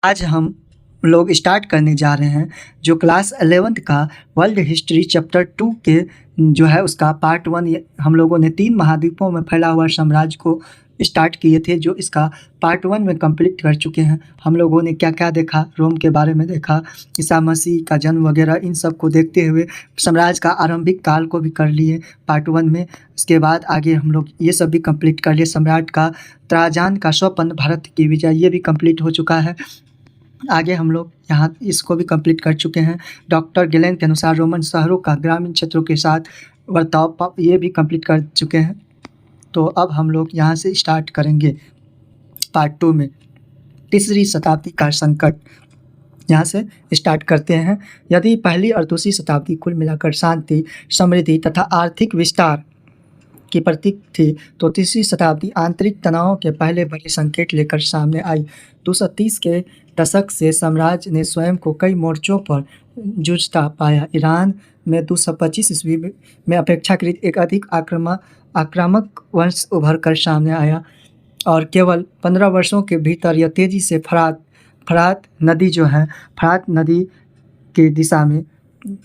आज हम लोग स्टार्ट करने जा रहे हैं जो क्लास 11th का वर्ल्ड हिस्ट्री चैप्टर 2 के जो है उसका पार्ट 1। हम लोगों ने 3 महाद्वीपों में फैला हुआ साम्राज्य को स्टार्ट किए थे, जो इसका पार्ट 1 में कंप्लीट कर चुके हैं। हम लोगों ने क्या-क्या देखा, रोम के बारे में देखा, ईसा मसीह का जन्म वगैरह, इन सब को देखते हुए साम्राज्य का आरंभिक काल को भी कर लिए पार्ट 1 में। इसके बाद आगे हम लोग ये सब भी कंप्लीट कर लिए। सम्राट का ट्राजान का स्वपन भारत की विजय, ये भी कंप्लीट हो चुका है। आगे हम लोग यहाँ इसको भी कंप्लीट कर चुके हैं। डॉक्टर गिलेन के अनुसार रोमन शहरों का ग्रामीण क्षेत्रों के साथ बर्ताव, ये भी कंप्लीट कर चुके हैं। तो अब हम लोग यहाँ से स्टार्ट करेंगे पार्ट 2 में, तीसरी शताब्दी का संकट। यहाँ से स्टार्ट करते हैं। यदि पहली और दूसरी शताब्दी कुल मिलाकर शांति, समृद्धि तथा आर्थिक विस्तार की प्रतीक थी, तो तीसरी शताब्दी आंतरिक तनाव के पहले बड़े संकेत लेकर सामने आई। 230 के दशक से साम्राज्य ने स्वयं को कई मोर्चों पर जूझता पाया। ईरान में 225 ईस्वी में अपेक्षाकृत एक अधिक आक्रामक वंश उभर कर सामने आया और केवल 15 वर्षों के भीतर यह तेज़ी से फरात नदी जो है, फरात नदी की दिशा में,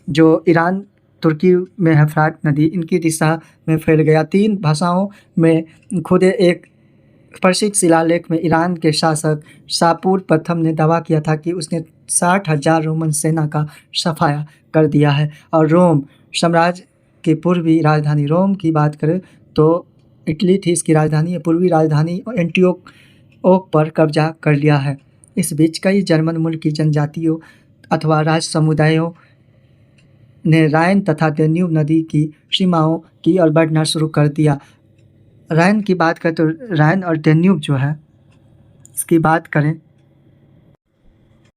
जो ईरान तुर्की में है फरात नदी, इनकी दिशा में फैल गया। 3 भाषाओं में खुदे एक प्रसिद्ध शिलालेख में ईरान के शासक शापूर प्रथम ने दावा किया था कि उसने 60,000 रोमन सेना का सफाया कर दिया है। और रोम साम्राज्य की पूर्वी राजधानी, रोम की बात करें तो इटली थी इसकी राजधानी, पूर्वी राजधानी एंटियोक पर कब्जा कर लिया है। इस बीच कई जर्मन मूल की जनजातियों अथवा राज समुदायों ने राइन तथा डेन्यूब नदी की सीमाओं की ओर बढ़ना शुरू कर दिया। राइन की बात करें तो राइन और डेन्यूब जो है, इसकी बात करें,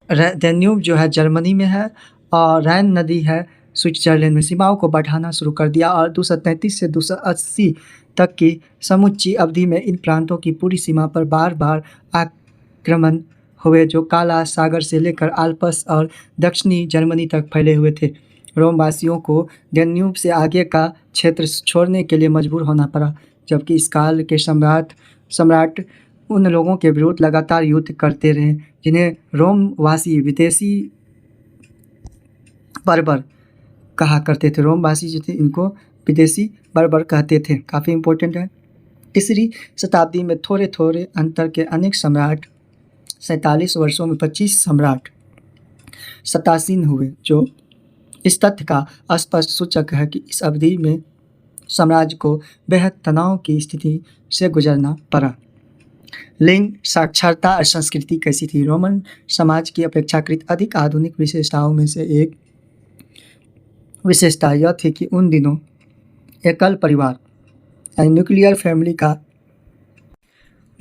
डेन्यूब जो है जर्मनी में है और राइन नदी है स्विट्जरलैंड में। सीमाओं को बढ़ाना शुरू कर दिया और 233 से 280 तक की समुच्ची अवधि में इन प्रांतों की पूरी सीमा पर बार बार आक्रमण हुए, जो काला सागर से लेकर आल्प्स और दक्षिणी जर्मनी तक फैले हुए थे। रोमवासियों को डेन्यूब से आगे का क्षेत्र छोड़ने के लिए मजबूर होना पड़ा, जबकि इस काल के सम्राट उन लोगों के विरुद्ध लगातार युद्ध करते रहे जिन्हें रोमवासी विदेशी बर्बर कहा करते थे। रोमवासी जो थे इनको विदेशी बर्बर कहते थे। काफ़ी इम्पोर्टेंट है। तीसरी शताब्दी में थोड़े थोड़े अंतर के अनेक सम्राट, 47 वर्षों में 25 सम्राट शतासीन हुए, जो इस तथ्य का स्पष्ट सूचक है कि इस अवधि में साम्राज्य को बेहद तनाव की स्थिति से गुजरना पड़ा। लिंग साक्षरता और संस्कृति कैसी थी? रोमन समाज की अपेक्षाकृत अधिक आधुनिक विशेषताओं में से एक विशेषता यह थी कि उन दिनों एकल परिवार यानी न्यूक्लियर फैमिली का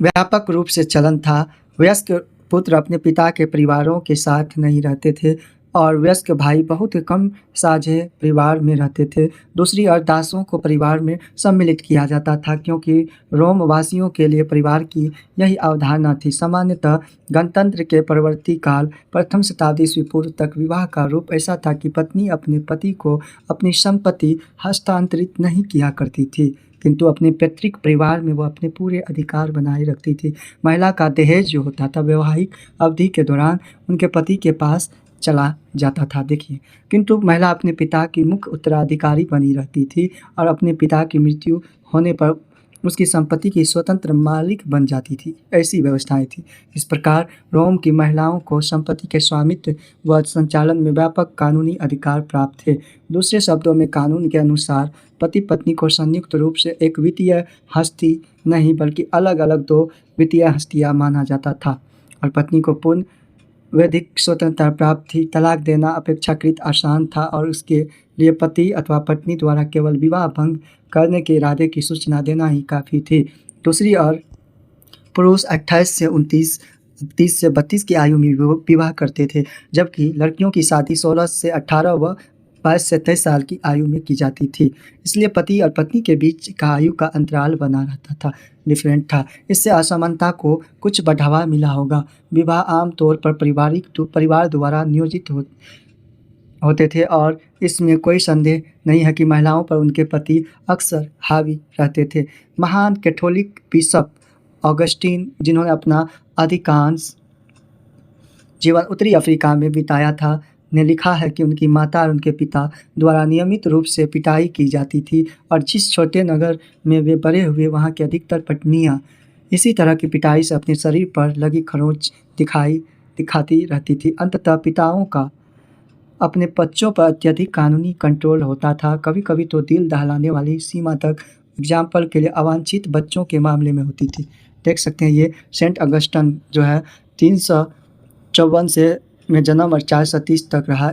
व्यापक रूप से चलन था। वयस्क पुत्र अपने पिता के परिवारों के साथ नहीं रहते थे और वयस्क भाई बहुत कम साझे परिवार में रहते थे। दूसरी ओर दासों को परिवार में सम्मिलित किया जाता था, क्योंकि रोम वासियों के लिए परिवार की यही अवधारणा थी। सामान्यतः गणतंत्र के परवर्ती काल प्रथम शताब्दी ईस्वी पूर्व तक विवाह का रूप ऐसा था कि पत्नी अपने पति को अपनी संपत्ति हस्तांतरित नहीं किया करती थी, किंतु अपने पैतृक परिवार में वह अपने पूरे अधिकार बनाए रखती थी। महिला का दहेज जो होता था वैवाहिक अवधि के दौरान उनके पति के पास चला जाता था। देखिए, किंतु महिला अपने पिता की मुख्य उत्तराधिकारी बनी रहती थी और अपने पिता की मृत्यु होने पर उसकी संपत्ति की स्वतंत्र मालिक बन जाती थी। ऐसी व्यवस्थाएं थी। इस प्रकार रोम की महिलाओं को संपत्ति के स्वामित्व व संचालन में व्यापक कानूनी अधिकार प्राप्त थे। दूसरे शब्दों में, कानून के अनुसार पति पत्नी को संयुक्त रूप से एक वित्तीय हस्ती नहीं बल्कि अलग अलग 2 वित्तीय हस्तियां माना जाता था और पत्नी को पूर्ण वैधिक स्वतंत्रता प्राप्त थी। तलाक देना अपेक्षाकृत आसान था और उसके लिए पति अथवा पत्नी द्वारा केवल विवाह भंग करने के इरादे की सूचना देना ही काफ़ी थी। दूसरी ओर पुरुष 28 से 29, 30 से 32 की आयु में विवाह करते थे, जबकि लड़कियों की शादी 16 से 18 व 22 से 23 साल की आयु में की जाती थी। इसलिए पति और पत्नी के बीच का आयु का अंतराल बना रहता था, डिफरेंट था। इससे असमानता को कुछ बढ़ावा मिला होगा। विवाह आमतौर पर परिवार द्वारा नियोजित होते थे और इसमें कोई संदेह नहीं है कि महिलाओं पर उनके पति अक्सर हावी रहते थे। महान कैथोलिक बिशप ऑगस्टीन, जिन्होंने अपना अधिकांश जीवन उत्तरी अफ्रीका में बिताया था, ने लिखा है कि उनकी माता और उनके पिता द्वारा नियमित रूप से पिटाई की जाती थी और जिस छोटे नगर में वे बड़े हुए वहाँ की अधिकतर पत्नियाँ इसी तरह की पिटाई से अपने शरीर पर लगी खरोंच दिखाती रहती थी। अंततः पिताओं का अपने बच्चों पर अत्यधिक कानूनी कंट्रोल होता था, कभी-कभी तो दिल दहलाने वाली सीमा तक एग्ज़ाम्पल के लिए अवांछित बच्चों के मामले में होती थी। देख सकते हैं ये सेंट ऑगस्टिन जो है 354 से में जन्म और 430 तक रहा।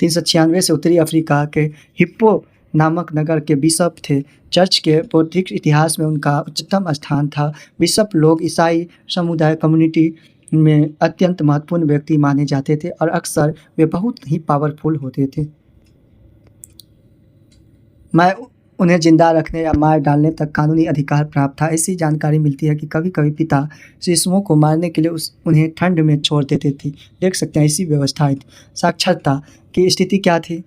396 से उत्तरी अफ्रीका के हिप्पो नामक नगर के बिशप थे। चर्च के बौद्धिक इतिहास में उनका उच्चतम स्थान था। बिशप लोग ईसाई समुदाय कम्युनिटी में अत्यंत महत्वपूर्ण व्यक्ति माने जाते थे और अक्सर वे बहुत ही पावरफुल होते थे। मैं उन्हें जिंदा रखने या मार डालने तक कानूनी अधिकार प्राप्त था। ऐसी जानकारी मिलती है कि कभी-कभी पिता शिशुओं को मारने के लिए उन्हें ठंड में छोड़ देते थे। देख सकते हैं ऐसी व्यवस्थाएं थी। साक्षरता की स्थिति क्या थी?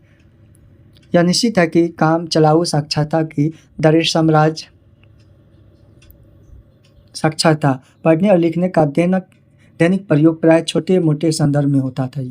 यह निश्चित है कि काम चलाऊ साक्षरता की दर साक्षरता पढ़ने और लिखने का दैनिक प्रयोग प्राय छोटे-मोटे संदर्भ में होता था।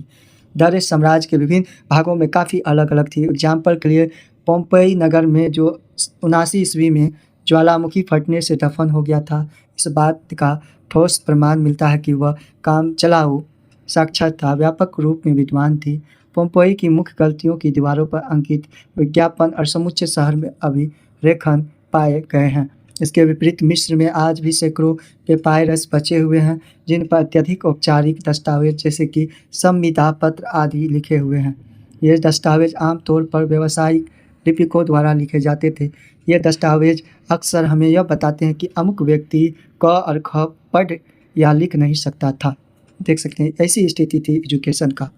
दर साम्राज्य के विभिन्न भागों में काफ़ी अलग-अलग थी। एग्जाम्पल के लिए पोम्पेई नगर में जो 79 ईस्वी में ज्वालामुखी फटने से दफन हो गया था, इस बात का ठोस प्रमाण मिलता है कि वह काम चलाऊ साक्षरता व्यापक रूप में विद्यमान थी। पोम्पेई की मुख्य गलतियों की दीवारों पर अंकित विज्ञापन और समूचे शहर में अभिलेखन पाए गए हैं। इसके विपरीत मिस्र में आज भी सैकड़ों पेपायरस बचे हुए हैं जिन पर अत्यधिक औपचारिक दस्तावेज जैसे कि संविदा पत्र आदि लिखे हुए हैं। ये दस्तावेज आमतौर पर व्यावसायिक लिपिकों द्वारा लिखे जाते थे। ये दस्तावेज अक्सर हमें यह बताते हैं कि अमुक व्यक्ति क और ख पढ़ या लिख नहीं सकता था। देख सकते हैं ऐसी स्थिति थी एजुकेशन का।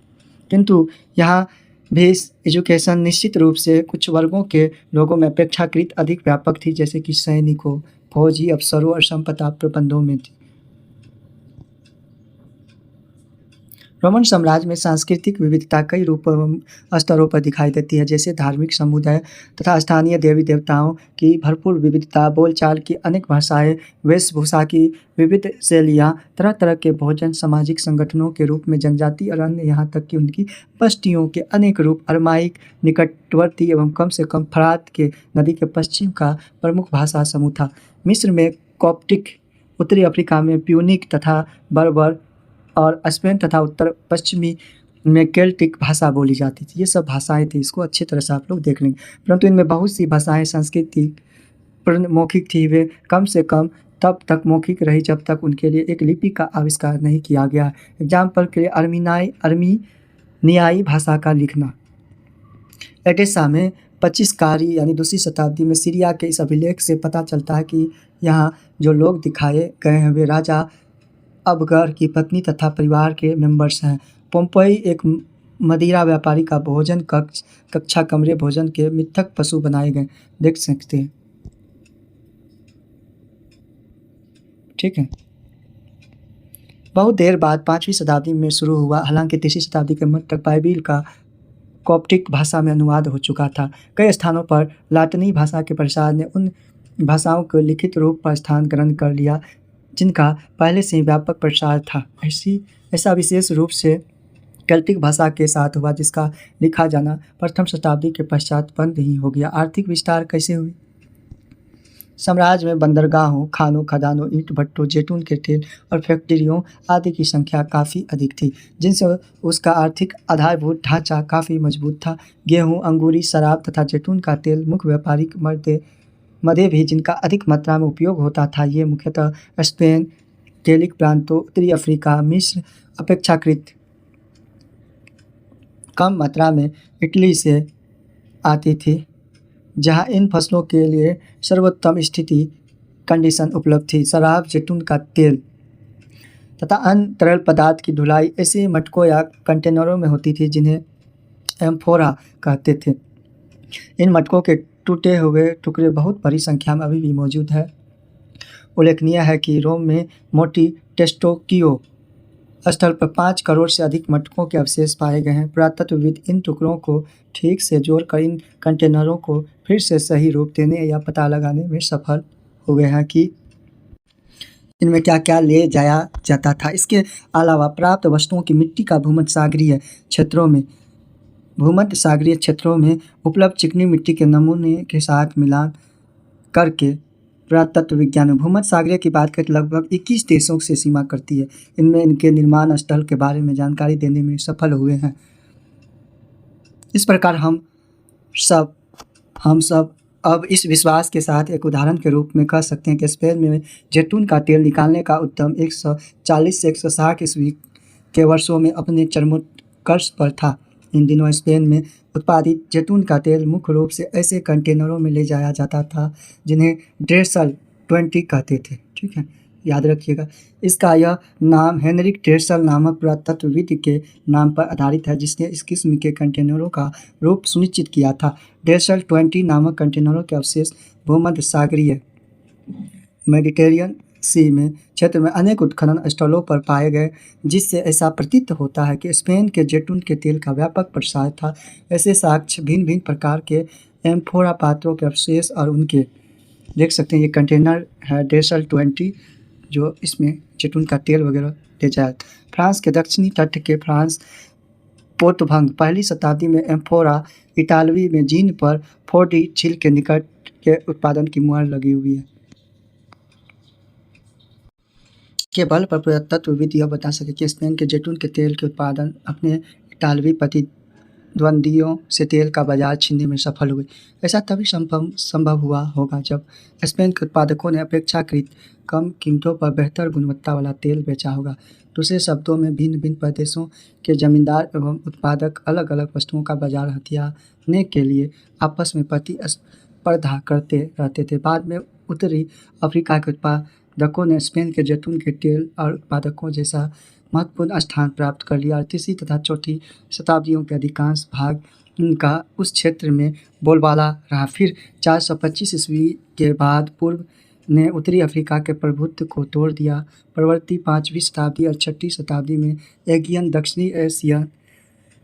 किंतु यहाँ भी एजुकेशन निश्चित रूप से कुछ वर्गों के लोगों में अपेक्षाकृत अधिक व्यापक थी, जैसे कि सैनिकों, फौजी अफसरों और संपदा प्रबंधों में थी। रोमन साम्राज्य में सांस्कृतिक विविधता कई रूपों एवं स्तरों पर दिखाई देती है, जैसे धार्मिक समुदाय तथा स्थानीय देवी देवताओं की भरपूर विविधता, बोलचाल की अनेक भाषाएं, वेशभूषा की विविध शैलियाँ, तरह तरह के भोजन, सामाजिक संगठनों के रूप में जनजाति और अन्य, यहाँ तक कि उनकी बस्तियों के अनेक रूप, अरमाइक निकटवर्ती एवं कम से कम फरात के नदी के पश्चिम का प्रमुख भाषा समूह था। मिस्र में कॉप्टिक, उत्तरी अफ्रीका में प्यूनिक तथा बर्बर और स्पेन तथा उत्तर पश्चिमी में केल्टिक भाषा बोली जाती थी। ये सब भाषाएं थी, इसको अच्छी तरह से आप लोग देख लेंगे। परंतु इनमें बहुत सी भाषाएं सांस्कृतिक मौखिक थी। वे कम से कम तब तक मौखिक रही जब तक उनके लिए एक लिपि का आविष्कार नहीं किया गया। एग्जाम्पल के लिए अर्मीनियाई भाषा का लिखना। एडेसा में 25 कारी यानी दूसरी शताब्दी में सीरिया के इस अभिलेख से पता चलता है कि यहाँ जो लोग दिखाए गए हैं वे राजा अबगर की पत्नी तथा परिवार के मेंबर्स हैं। पोम्पेई एक मदिरा व्यापारी का भोजन कक्षा कमरे भोजन के मिथक पशु बनाए गए, देख सकते हैं। ठीक है। बहुत देर बाद 5वीं शताब्दी में शुरू हुआ, हालांकि 3री शताब्दी के मध्य तक बाइबिल का कॉप्टिक भाषा में अनुवाद हो चुका था। कई स्थानों पर लातिनी भाषा के प्रसार ने उन भाषाओं को लिखित रूप पर स्थान ग्रहण कर लिया जिनका पहले से ही व्यापक प्रसार था। ऐसा विशेष रूप से केल्टिक भाषा के साथ हुआ, जिसका लिखा जाना प्रथम शताब्दी के पश्चात बंद ही हो गया। आर्थिक विस्तार कैसे हुई? साम्राज्य में बंदरगाहों, खानों, खदानों, ईंट भट्टों, जैतून के तेल और फैक्ट्रियों आदि की संख्या काफ़ी अधिक थी, जिनसे उसका आर्थिक आधारभूत ढांचा काफ़ी मजबूत था। गेहूँ, अंगूरी, शराब तथा जैतून का तेल मुख्य व्यापारिक मदे भी जिनका अधिक मात्रा में उपयोग होता था। ये मुख्यतः स्पेन, गेलिक प्रांतों, उत्तरी अफ्रीका, मिस्र अपेक्षाकृत कम मात्रा में इटली से आती थी, जहां इन फसलों के लिए सर्वोत्तम कंडीशन उपलब्ध थी। शराब, जैतून का तेल तथा अन्य तरल पदार्थ की ढुलाई ऐसे मटकों या कंटेनरों में होती थी जिन्हें एम्फोरा कहते थे। इन मटकों के टूटे हुए टुकड़े बहुत बड़ी संख्या में अभी भी मौजूद है। उल्लेखनीय है कि रोम में मोटी टेस्टोक्यो स्थल पर 5 करोड़ से अधिक मटकों के अवशेष पाए गए हैं। पुरातत्वविद इन टुकड़ों को ठीक से जोड़कर इन कंटेनरों को फिर से सही रूप देने या पता लगाने में सफल हुए हैं कि इनमें क्या क्या ले जाया जाता था। इसके अलावा प्राप्त वस्तुओं की मिट्टी का भूमध्य सागरीय क्षेत्रों में उपलब्ध चिकनी मिट्टी के नमूने के साथ मिलान करके पुरातत्व विज्ञान में भूमध्य सागरीय की बात करें तो लगभग 21 देशों से सीमा करती है। इनमें इनके निर्माण स्थल के बारे में जानकारी देने में सफल हुए हैं। इस प्रकार हम सब अब इस विश्वास के साथ एक उदाहरण के रूप में कह सकते हैं कि स्पेन में जैतून का तेल निकालने का उद्यम 140 से 160 ईस्वी के वर्षों में अपने चरमोत्कर्ष पर था। इन दिनों स्पेन में उत्पादित जैतून का तेल मुख्य रूप से ऐसे कंटेनरों में ले जाया जाता था जिन्हें ड्रेसल 20 कहते थे। ठीक है, याद रखिएगा। इसका यह नाम हेनरिक ड्रेसल नामक पुरातत्वविद के नाम पर आधारित है, जिसने इस किस्म के कंटेनरों का रूप सुनिश्चित किया था। ड्रेसल 20 नामक कंटेनरों के अवशेष भूमध्य सागरीय मेडिटेरियन सी में क्षेत्र में अनेक उत्खनन स्थलों पर पाए गए, जिससे ऐसा प्रतीत होता है कि स्पेन के जैतून के तेल का व्यापक प्रसार था। ऐसे साक्ष्य भिन्न भिन्न प्रकार के एम्फोरा पात्रों के अवशेष और उनके देख सकते हैं। ये कंटेनर है ड्रेसल 20 जो इसमें जैतून का तेल वगैरह ले जाए। फ्रांस के दक्षिणी तट के फ्रांस पोतभंग पहली शताब्दी में एम्फोरा इटालवी में जीन पर फोर्डी झील के निकट के उत्पादन की मुहर लगी हुई है। के बल पर पुरातत्वविद यह बता सके कि स्पेन के जैतून के तेल के उत्पादन अपने इटालवी प्रतिद्वंदियों से तेल का बाजार छीनने में सफल हुए। ऐसा तभी संभव हुआ होगा जब स्पेन के उत्पादकों ने अपेक्षाकृत कम कीमतों पर बेहतर गुणवत्ता वाला तेल बेचा होगा। दूसरे शब्दों में भिन्न भिन्न प्रदेशों के जमींदार एवं उत्पादक अलग अलग वस्तुओं का बाजार हथियाने के लिए आपस में प्रतिस्पर्धा करते रहते थे। बाद में उत्तरी अफ्रीका के उत्पादकों ने स्पेन के जैतून के तेल और उत्पादकों जैसा महत्वपूर्ण स्थान प्राप्त कर लिया और तीसरी तथा चौथी शताब्दियों के अधिकांश भाग उनका उस क्षेत्र में बोलबाला रहा। फिर 425 ईस्वी के बाद पूर्व ने उत्तरी अफ्रीका के प्रभुत्व को तोड़ दिया। परवर्ती 5वीं शताब्दी और 6वीं शताब्दी में एगियन दक्षिणी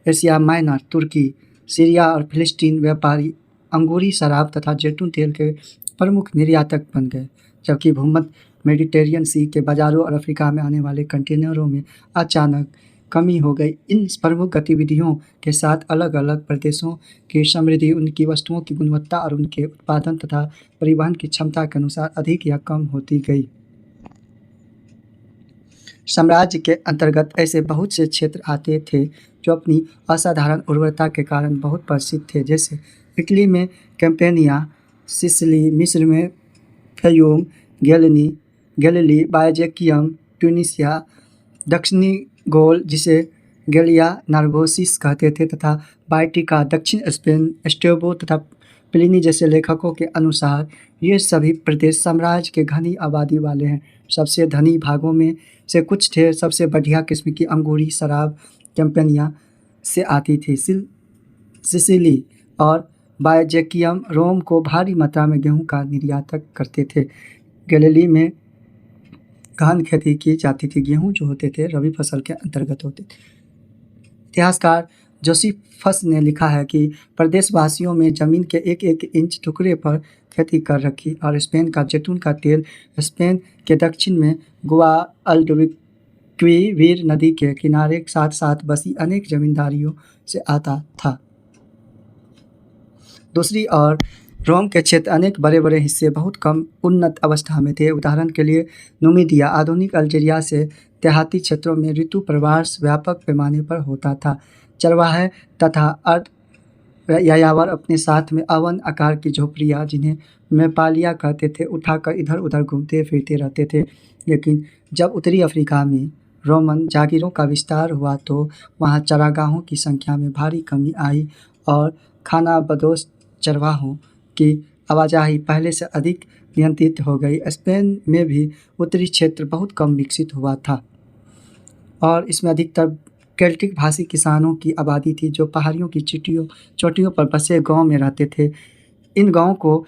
एशिया माइनर, तुर्की, सीरिया और फिलिस्तीन व्यापारी अंगूरी शराब तथा जैतून तेल के प्रमुख निर्यातक बन गए, जबकि भूमध्य मेडिटेरियन सी के बाजारों और अफ्रीका में आने वाले कंटेनरों में अचानक कमी हो गई। इन प्रमुख गतिविधियों के साथ अलग अलग प्रदेशों की समृद्धि उनकी वस्तुओं की गुणवत्ता और उनके उत्पादन तथा परिवहन की क्षमता के अनुसार अधिक या कम होती गई। साम्राज्य के अंतर्गत ऐसे बहुत से क्षेत्र आते थे जो अपनी असाधारण उर्वरता के कारण बहुत प्रसिद्ध थे, जैसे इटली में कैम्पेनिया, सिसिली, मिस्र में फयूम, गैलिली, बायजेकियम, ट्यूनिसिया, दक्षिणी गोल जिसे गैलिया नार्बोसिस कहते थे तथा बाइटिका, दक्षिण स्पेन, एस्टेबो तथा प्लिनी जैसे लेखकों के अनुसार ये सभी प्रदेश साम्राज्य के घनी आबादी वाले हैं। सबसे धनी भागों में से कुछ थे। सबसे बढ़िया किस्म की अंगूरी शराब कैम्पेनिया से आती थी। सिसिली और बायजेकियम रोम को भारी मात्रा में गेहूं का निर्यात करते थे। गैलिली में गहन खेती की जाती थी। गेहूं जो होते थे रबी फसल के अंतर्गत होते थे। इतिहासकार जोसेफस ने लिखा है कि प्रदेशवासियों में जमीन के एक एक इंच टुकड़े पर खेती कर रखी और स्पेन का जैतून का तेल स्पेन के दक्षिण में गुआडल्क्विविर नदी के किनारे साथ साथ बसी अनेक जमींदारियों से आता था। दूसरी ओर रोम के क्षेत्र अनेक बड़े बड़े हिस्से बहुत कम उन्नत अवस्था में थे। उदाहरण के लिए नुमिदिया आधुनिक अल्जीरिया से देहाती क्षेत्रों में ऋतु प्रवास व्यापक पैमाने पर होता था। चरवाहे तथा अर्ध यायावर अपने साथ में अवन आकार की झोपड़ियाँ, जिन्हें मेपालिया कहते थे, उठाकर इधर उधर घूमते फिरते रहते थे। लेकिन जब उत्तरी अफ्रीका में रोमन जागीरों का विस्तार हुआ तो वहाँ चरागाहों की संख्या में भारी कमी आई और खानाबदोश चरवाहों की आवाजाही पहले से अधिक नियंत्रित हो गई। स्पेन में भी उत्तरी क्षेत्र बहुत कम विकसित हुआ था और इसमें अधिकतर केल्टिक भाषी किसानों की आबादी थी जो पहाड़ियों की चोटियों पर बसे गांव में रहते थे। इन गांवों को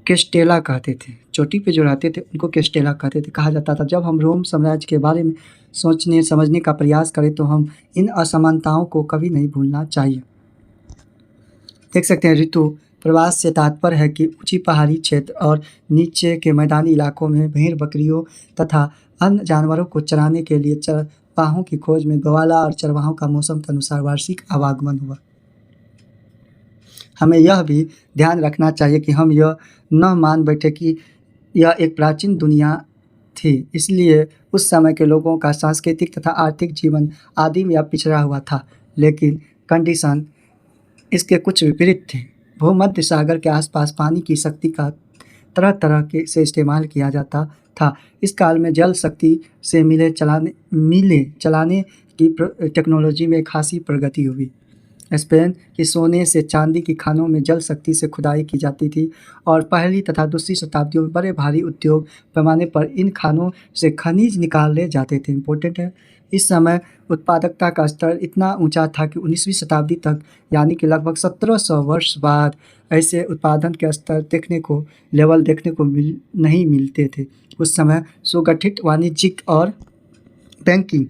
कैस्टेला कहते थे। चोटी पे जो रहते थे उनको कैस्टेला कहते थे, कहा जाता था। जब हम रोम साम्राज्य के बारे में सोचने समझने का प्रयास करें तो हम इन असमानताओं को कभी नहीं भूलना चाहिए। देख सकते हैं ऋतु प्रवास से तात्पर्य है कि ऊंची पहाड़ी क्षेत्र और नीचे के मैदानी इलाकों में भेड़ बकरियों तथा अन्य जानवरों को चराने के लिए चरवाहों की खोज में ग्वाला और चरवाहों का मौसम के अनुसार वार्षिक आवागमन हुआ। हमें यह भी ध्यान रखना चाहिए कि हम यह न मान बैठे कि यह एक प्राचीन दुनिया थी, इसलिए उस समय के लोगों का सांस्कृतिक तथा आर्थिक जीवन आदिम या पिछड़ा हुआ था, लेकिन कंडीशन इसके कुछ विपरीत थे। भूमध्य सागर के आसपास पानी की शक्ति का तरह तरह के से इस्तेमाल किया जाता था। इस काल में जल शक्ति से मिले चलाने की टेक्नोलॉजी में खासी प्रगति हुई। स्पेन की सोने से चांदी की खानों में जल शक्ति से खुदाई की जाती थी और पहली तथा दूसरी शताब्दियों में बड़े भारी उद्योग पैमाने पर इन खानों से खनिज निकाले जाते थे। इम्पोर्टेंट है। इस समय उत्पादकता का स्तर इतना ऊंचा था कि 19वीं शताब्दी तक यानी कि लगभग 1700 वर्ष बाद ऐसे उत्पादन के स्तर देखने को नहीं मिलते थे। उस समय सुगठित वाणिज्यिक और बैंकिंग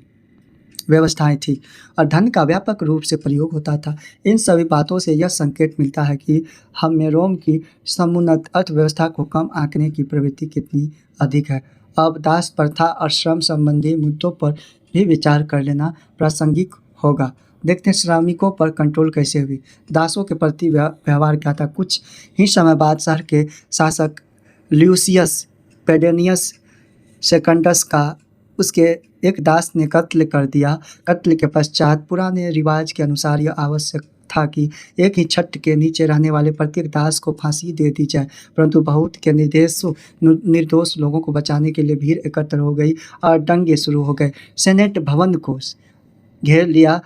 व्यवस्थाएं थी और धन का व्यापक रूप से प्रयोग होता था। इन सभी बातों से यह संकेत मिलता है कि हम में रोम की समुन्नत अर्थव्यवस्था को कम आंकने की प्रवृत्ति कितनी अधिक है। अब दास प्रथा और श्रम संबंधी मुद्दों पर भी विचार कर लेना प्रासंगिक होगा। देखते हैं श्रमिकों पर कंट्रोल कैसे हुई। दासों के प्रति व्यवहार क्या था। कुछ ही समय बाद शहर के शासक ल्यूसियस पेडेनियस सेकंडस का उसके एक दास ने कत्ल कर दिया। कत्ल के पश्चात पुराने रिवाज के अनुसार यह आवश्यक था कि एक ही छत के नीचे रहने वाले प्रत्येक दास को फांसी दे दी जाए, परंतु बहुत के निर्दोष लोगों को बचाने के लिए भीड़ एकत्र हो गई और दंगे शुरू हो गए। सेनेट भवन को घेर लिया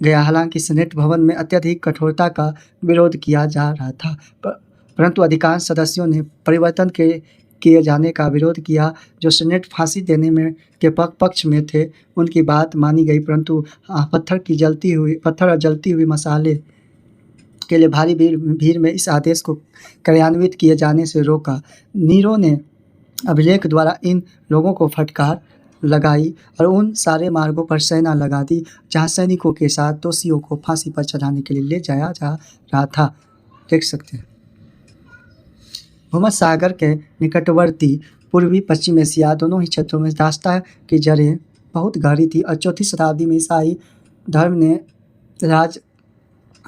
गया। हालांकि सेनेट भवन में अत्यधिक कठोरता का विरोध किया जा रहा था, परंतु अधिकांश सदस्यों ने परिवर्तन किए जाने का विरोध किया। जो सेनेट फांसी देने में के पक्ष में थे उनकी बात मानी गई, परंतु पत्थर और जलती हुई मसाले के लिए भारी भीड़ में इस आदेश को कार्यान्वित किए जाने से रोका। नीरो ने अभिलेख द्वारा इन लोगों को फटकार लगाई और उन सारे मार्गों पर सेना लगा दी जहां सैनिकों के साथ दोषियों को फांसी पर चढ़ाने के लिए ले जाया जा रहा था। देख सकते हैं। भूमध्य सागर के निकटवर्ती पूर्वी पश्चिम एशिया दोनों ही क्षेत्रों में दासता की जड़ें बहुत गहरी थी और 4वीं शताब्दी में ईसाई धर्म ने राज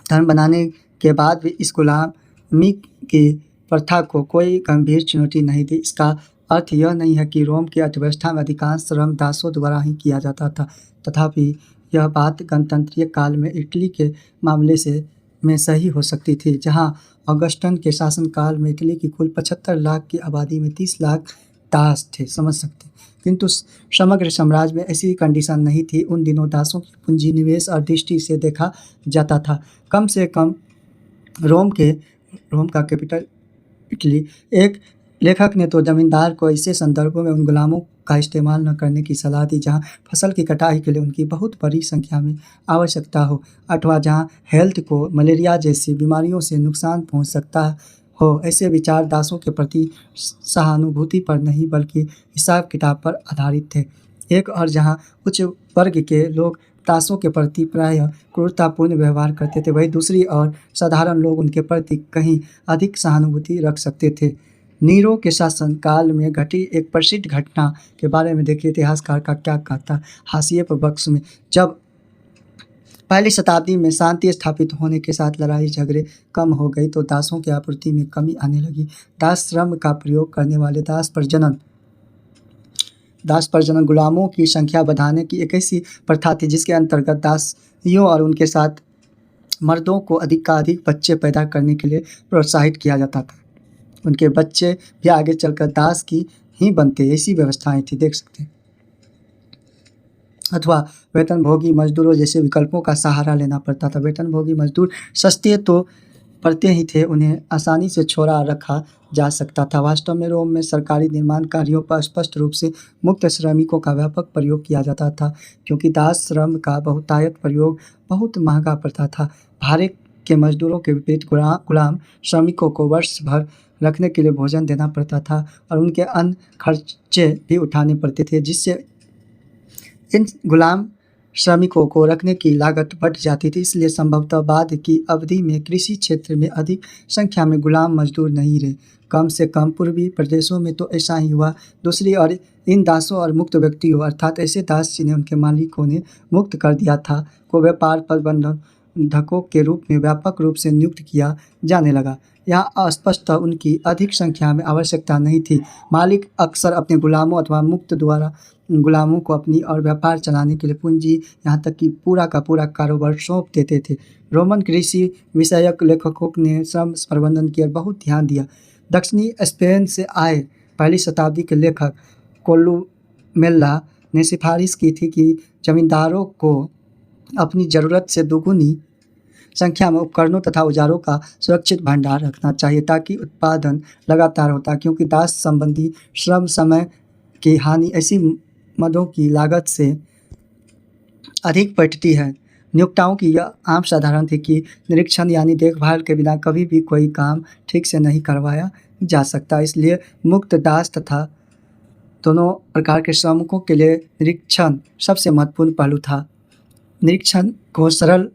धर्म बनाने के बाद भी इस गुलामी की प्रथा को कोई गंभीर चुनौती नहीं दी। इसका अर्थ यह नहीं है कि रोम की अर्थव्यवस्था में अधिकांश श्रम दासों द्वारा ही किया जाता था। तथापि यह बात गणतंत्रीय काल में इटली के मामले में सही हो सकती थी, जहां ऑगस्टन के शासनकाल में इटली की कुल 75 लाख की आबादी में 30 लाख दास थे। समझ सकते हैं। किंतु समग्र साम्राज्य में ऐसी कंडीशन नहीं थी। उन दिनों दासों की पूंजी निवेश और दृष्टि से देखा जाता था। कम से कम रोम का कैपिटल इटली। एक लेखक ने तो जमींदार को ऐसे संदर्भों में उन गुलामों का इस्तेमाल न करने की सलाह दी जहां फसल की कटाई के लिए उनकी बहुत बड़ी संख्या में आवश्यकता हो, अथवा जहां हेल्थ को मलेरिया जैसी बीमारियों से नुकसान पहुंच सकता हो। ऐसे विचार दासों के प्रति सहानुभूति पर नहीं बल्कि हिसाब किताब पर आधारित थे। एक और जहां उच्च वर्ग के लोग दासों के प्रति प्रायः क्रूरतापूर्ण व्यवहार करते थे, वहीं दूसरी ओर साधारण लोग उनके प्रति कहीं अधिक सहानुभूति रख सकते थे। नीरो के शासन काल में घटी एक प्रसिद्ध घटना के बारे में देखिए इतिहासकार का क्या कहता। हाशिए पर बक्स में जब पहली शताब्दी में शांति स्थापित होने के साथ लड़ाई झगड़े कम हो गई तो दासों की आपूर्ति में कमी आने लगी। दास श्रम का प्रयोग करने वाले दास प्रजनन गुलामों की संख्या बढ़ाने की एक ऐसी प्रथा थी जिसके अंतर्गत दासियों और उनके साथ मर्दों को अधिकाधिक बच्चे पैदा करने के लिए प्रोत्साहित किया जाता था। उनके बच्चे भी आगे चलकर दास की ही बनते, ऐसी व्यवस्थाएं थी। देख सकते हैं। अथवा वेतनभोगी मजदूरों जैसे विकल्पों का सहारा लेना पड़ता था। वेतनभोगी मजदूर सस्ते तो पड़ते ही थे, उन्हें आसानी से छोड़ा रखा जा सकता था। वास्तव में रोम में सरकारी निर्माण कार्यों पर स्पष्ट रूप से मुक्त श्रमिकों का व्यापक प्रयोग किया जाता था, क्योंकि दास श्रम का बहुतायत प्रयोग बहुत महंगा पड़ता था। भाड़े के मजदूरों के विपरीत गुलाम श्रमिकों को वर्ष भर रखने के लिए भोजन देना पड़ता था और उनके अन्य खर्चे भी उठाने पड़ते थे, जिससे इन गुलाम श्रमिकों को रखने की लागत बढ़ जाती थी, इसलिए संभवतः बाद की अवधि में कृषि क्षेत्र में अधिक संख्या में गुलाम मजदूर नहीं रहे। कम से कम पूर्वी प्रदेशों में तो ऐसा ही हुआ। दूसरी ओर इन दासों और मुक्त व्यक्तियों अर्थात ऐसे दास जिन्हें उनके मालिकों ने मुक्त कर दिया था को व्यापार प्रबंधकों के रूप में व्यापक रूप से नियुक्त किया जाने लगा। यहाँ अस्पष्ट उनकी अधिक संख्या में आवश्यकता नहीं थी। मालिक अक्सर अपने गुलामों अथवा मुक्त द्वारा गुलामों को अपनी और व्यापार चलाने के लिए पूंजी यहाँ तक कि पूरा का पूरा कारोबार सौंप देते थे। रोमन कृषि विषयक लेखकों ने श्रम प्रबंधन की ओर बहुत ध्यान दिया। दक्षिणी स्पेन से आए पहली शताब्दी के लेखक कोलुमेला ने सिफारिश की थी कि जमींदारों को अपनी ज़रूरत से दोगुनी संख्या में उपकरणों तथा औजारों का सुरक्षित भंडार रखना चाहिए ताकि उत्पादन लगातार होता, क्योंकि दास संबंधी श्रम समय की हानि ऐसी मदों की लागत से अधिक बढ़ती है। नियोक्ताओं की यह आम साधारण थी कि निरीक्षण यानी देखभाल के बिना कभी भी कोई काम ठीक से नहीं करवाया जा सकता। इसलिए मुक्त दास तथा दोनों प्रकार के श्रमिकों के लिए निरीक्षण सबसे महत्वपूर्ण पहलू था। निरीक्षण को सरल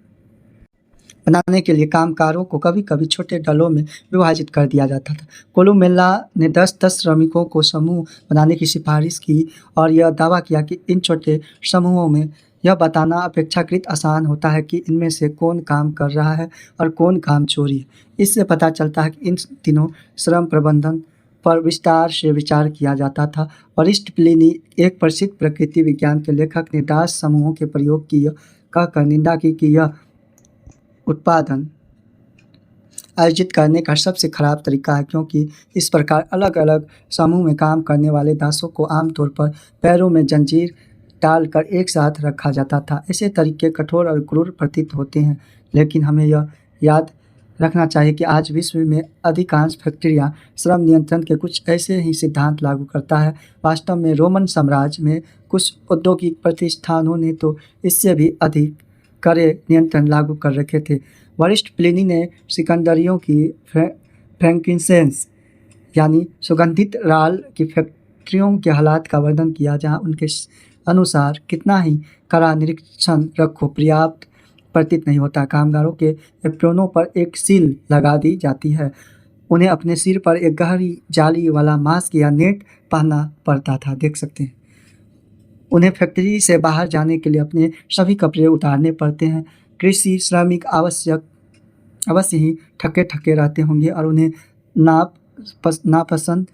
बनाने के लिए कामगारों को कभी कभी छोटे दलों में विभाजित कर दिया जाता था। कोलुमेला ने 10-10 श्रमिकों को समूह बनाने की सिफारिश की और यह दावा किया कि इन छोटे समूहों में यह बताना अपेक्षाकृत आसान होता है कि इनमें से कौन काम कर रहा है और कौन काम चोरी है। इससे पता चलता है कि इन दिनों श्रम प्रबंधन पर विस्तार से विचार किया जाता था। वरिष्ठ प्लिनी, एक प्रसिद्ध प्रकृति विज्ञान के लेखक, ने दास समूहों के प्रयोग की कहकर निंदा की कि यह उत्पादन आयोजित करने का सबसे खराब तरीका है, क्योंकि इस प्रकार अलग अलग समूह में काम करने वाले दासों को आमतौर पर पैरों में जंजीर डालकर एक साथ रखा जाता था। ऐसे तरीके कठोर और क्रूर प्रतीत होते हैं, लेकिन हमें यह याद रखना चाहिए कि आज विश्व में अधिकांश फैक्ट्रियां श्रम नियंत्रण के कुछ ऐसे ही सिद्धांत लागू करता है। वास्तव में रोमन साम्राज्य में कुछ औद्योगिक प्रतिष्ठानों ने तो इससे भी अधिक कड़े नियंत्रण लागू कर रखे थे। वरिष्ठ प्लिनी ने सिकंदरियों की फ्रैंकिंसेंस यानी सुगंधित राल की फैक्ट्रियों के हालात का वर्णन किया, जहां उनके अनुसार कितना ही कड़ा निरीक्षण रखो पर्याप्त प्रतीत नहीं होता। कामगारों के एप्रोनों पर एक सील लगा दी जाती है। उन्हें अपने सिर पर एक गहरी जाली वाला मास्क या नेट पहनना पड़ता था। देख सकते हैं, उन्हें फैक्ट्री से बाहर जाने के लिए अपने सभी कपड़े उतारने पड़ते हैं। कृषि श्रमिक अवश्य ही थके थके रहते होंगे और उन्हें नापसंद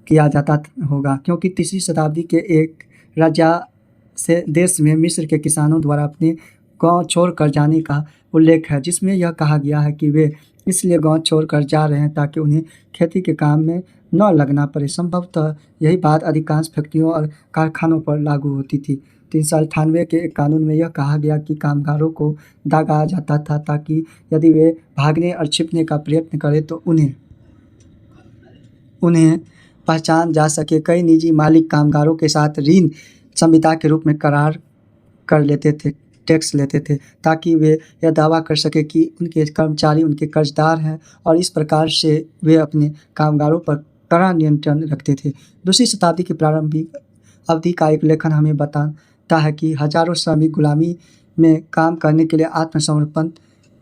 किया जाता होगा, क्योंकि 3वीं शताब्दी के एक राजा से देश में मिस्र के किसानों द्वारा अपने गांव छोड़कर जाने का उल्लेख है, जिसमें यह कहा गया है कि वे इसलिए गांव छोड़कर जा रहे हैं ताकि उन्हें खेती के काम में न लगना पड़े। संभवतः यही बात अधिकांश फैक्ट्रियों और कारखानों पर लागू होती थी। 398 के एक कानून में यह कहा गया कि कामगारों को दागा जाता था ताकि यदि वे भागने और छिपने का प्रयत्न करें तो उन्हें पहचान जा सके। कई निजी मालिक कामगारों के साथ ऋण संविदा के रूप में करार कर लेते थे, टैक्स लेते थे, ताकि वे यह दावा कर सके कि उनके कर्मचारी उनके कर्जदार हैं, और इस प्रकार से वे अपने कामगारों पर कड़ा नियंत्रण रखते थे। दूसरी शताब्दी की प्रारंभिक अवधि का एक लेखन हमें बताता है कि हजारों श्रमिक गुलामी में काम करने के लिए आत्मसमर्पण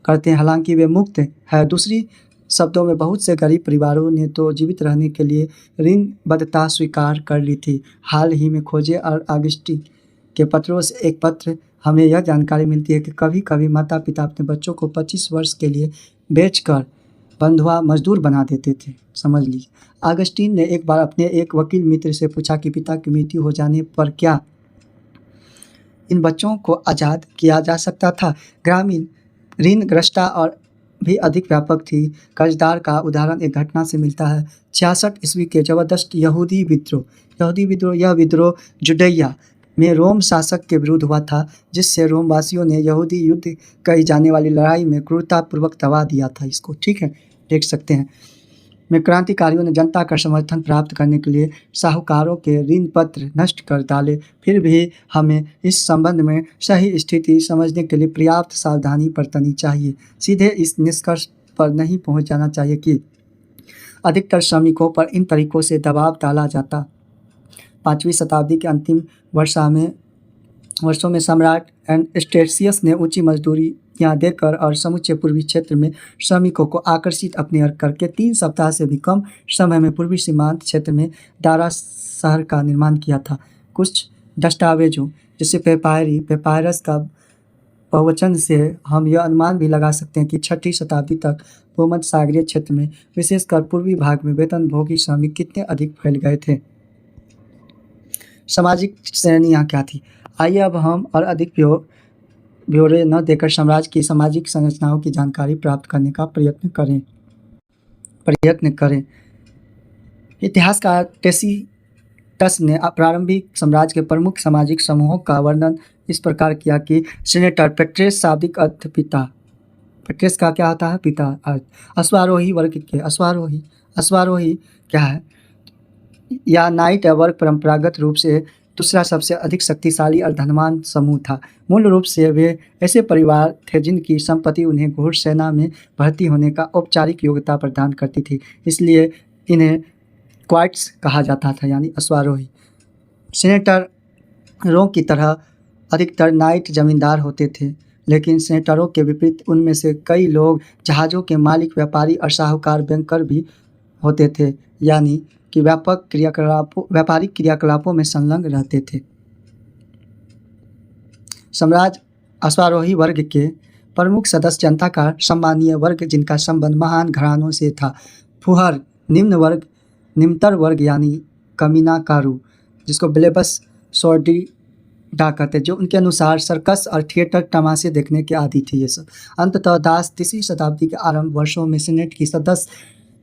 करते हैं, हालांकि वे मुक्त हैं। दूसरी शब्दों में, बहुत से गरीब परिवारों ने तो जीवित रहने के लिए ऋणबद्धता स्वीकार कर ली थी। हाल ही में खोजे और ऑगस्टीन के पत्रों से एक पत्र हमें यह जानकारी मिलती है कि कभी कभी माता पिता अपने बच्चों को 25 वर्ष के लिए बेचकर बंधुआ मजदूर बना देते थे। समझ लीजिए, ऑगस्टीन ने एक बार अपने एक वकील मित्र से पूछा कि पिता की मृत्यु हो जाने पर क्या इन बच्चों को आज़ाद किया जा सकता था। ग्रामीण ऋणग्रस्तता और भी अधिक व्यापक थी। कर्जदार का उदाहरण एक घटना से मिलता है। 66 ईस्वी के जबरदस्त यहूदी विद्रोह यह विद्रोह जुडैया में रोम शासक के विरुद्ध हुआ था, जिससे रोमवासियों ने यहूदी युद्ध कही जाने वाली लड़ाई में क्रूरतापूर्वक दबा दिया था इसको। ठीक है, देख सकते हैं। में क्रांतिकारियों ने जनता का समर्थन प्राप्त करने के लिए साहूकारों के ऋण पत्र नष्ट कर डाले। फिर भी हमें इस संबंध में सही स्थिति समझने के लिए पर्याप्त सावधानी बरतनी चाहिए। सीधे इस निष्कर्ष पर नहीं पहुंच जाना चाहिए कि अधिकतर श्रमिकों पर इन तरीकों से दबाव डाला जाता। 5वीं शताब्दी के अंतिम वर्षा में वर्षों में सम्राट एनेस्टेसियस ने ऊंची मजदूरियां देकर और समूचे पूर्वी क्षेत्र में श्रमिकों को आकर्षित अपनी ओर करके 3 सप्ताह से भी कम समय में पूर्वी सीमांत क्षेत्र में दारा शहर का निर्माण किया था। कुछ दस्तावेजों जैसे पेपायरस का बहुवचन से हम यह अनुमान भी लगा सकते हैं कि 6वीं शताब्दी तक भूमध्य सागरीय क्षेत्र में विशेषकर पूर्वी भाग में वेतनभोगी श्रमिक कितने अधिक फैल गए थे। सामाजिक श्रेणियाँ क्या थी? आइए अब हम और अधिक ब्यौरे न देकर साम्राज्य की सामाजिक संरचनाओं की जानकारी प्राप्त करने का प्रयत्न करें। इतिहासकार टेसिटस ने प्रारंभिक साम्राज्य के प्रमुख सामाजिक समूहों का वर्णन इस प्रकार किया कि सीनेटर पेट्रेस शाब्दिक अर्थ पिता। पेट्रेस का क्या होता है? पिता अर्थ। अश्वारोही वर्ग के अश्वारोही क्या है? या नाइट वर्ग परंपरागत रूप से दूसरा सबसे अधिक शक्तिशाली और धनवान समूह था। मूल रूप से वे ऐसे परिवार थे जिनकी संपत्ति उन्हें घुड़सैना में भर्ती होने का औपचारिक योग्यता प्रदान करती थी, इसलिए इन्हें क्वाइट्स कहा जाता था, यानी अश्वारोही। सीनेटरों की तरह अधिकतर नाइट जमींदार होते थे, लेकिन सीनेटरों के विपरीत उनमें से कई लोग जहाज़ों के मालिक, व्यापारी और साहूकार बैंकर भी होते थे, यानी कि व्यापारिक क्रियाकलापों में संलग्न रहते थे। साम्राज्य अश्वारोही वर्ग के प्रमुख सदस्य जनता का सम्मानीय वर्ग जिनका संबंध महान घरानों से था। फुहर निम्नतर वर्ग यानी कमीनाकारू, जिसको ब्लेबस सोर्डिडा कहते, जो उनके अनुसार सर्कस और थिएटर तमाशे देखने के आदी थे। ये सब अंततः दास 3वीं शताब्दी के आरंभ वर्षों में सीनेट की सदस्य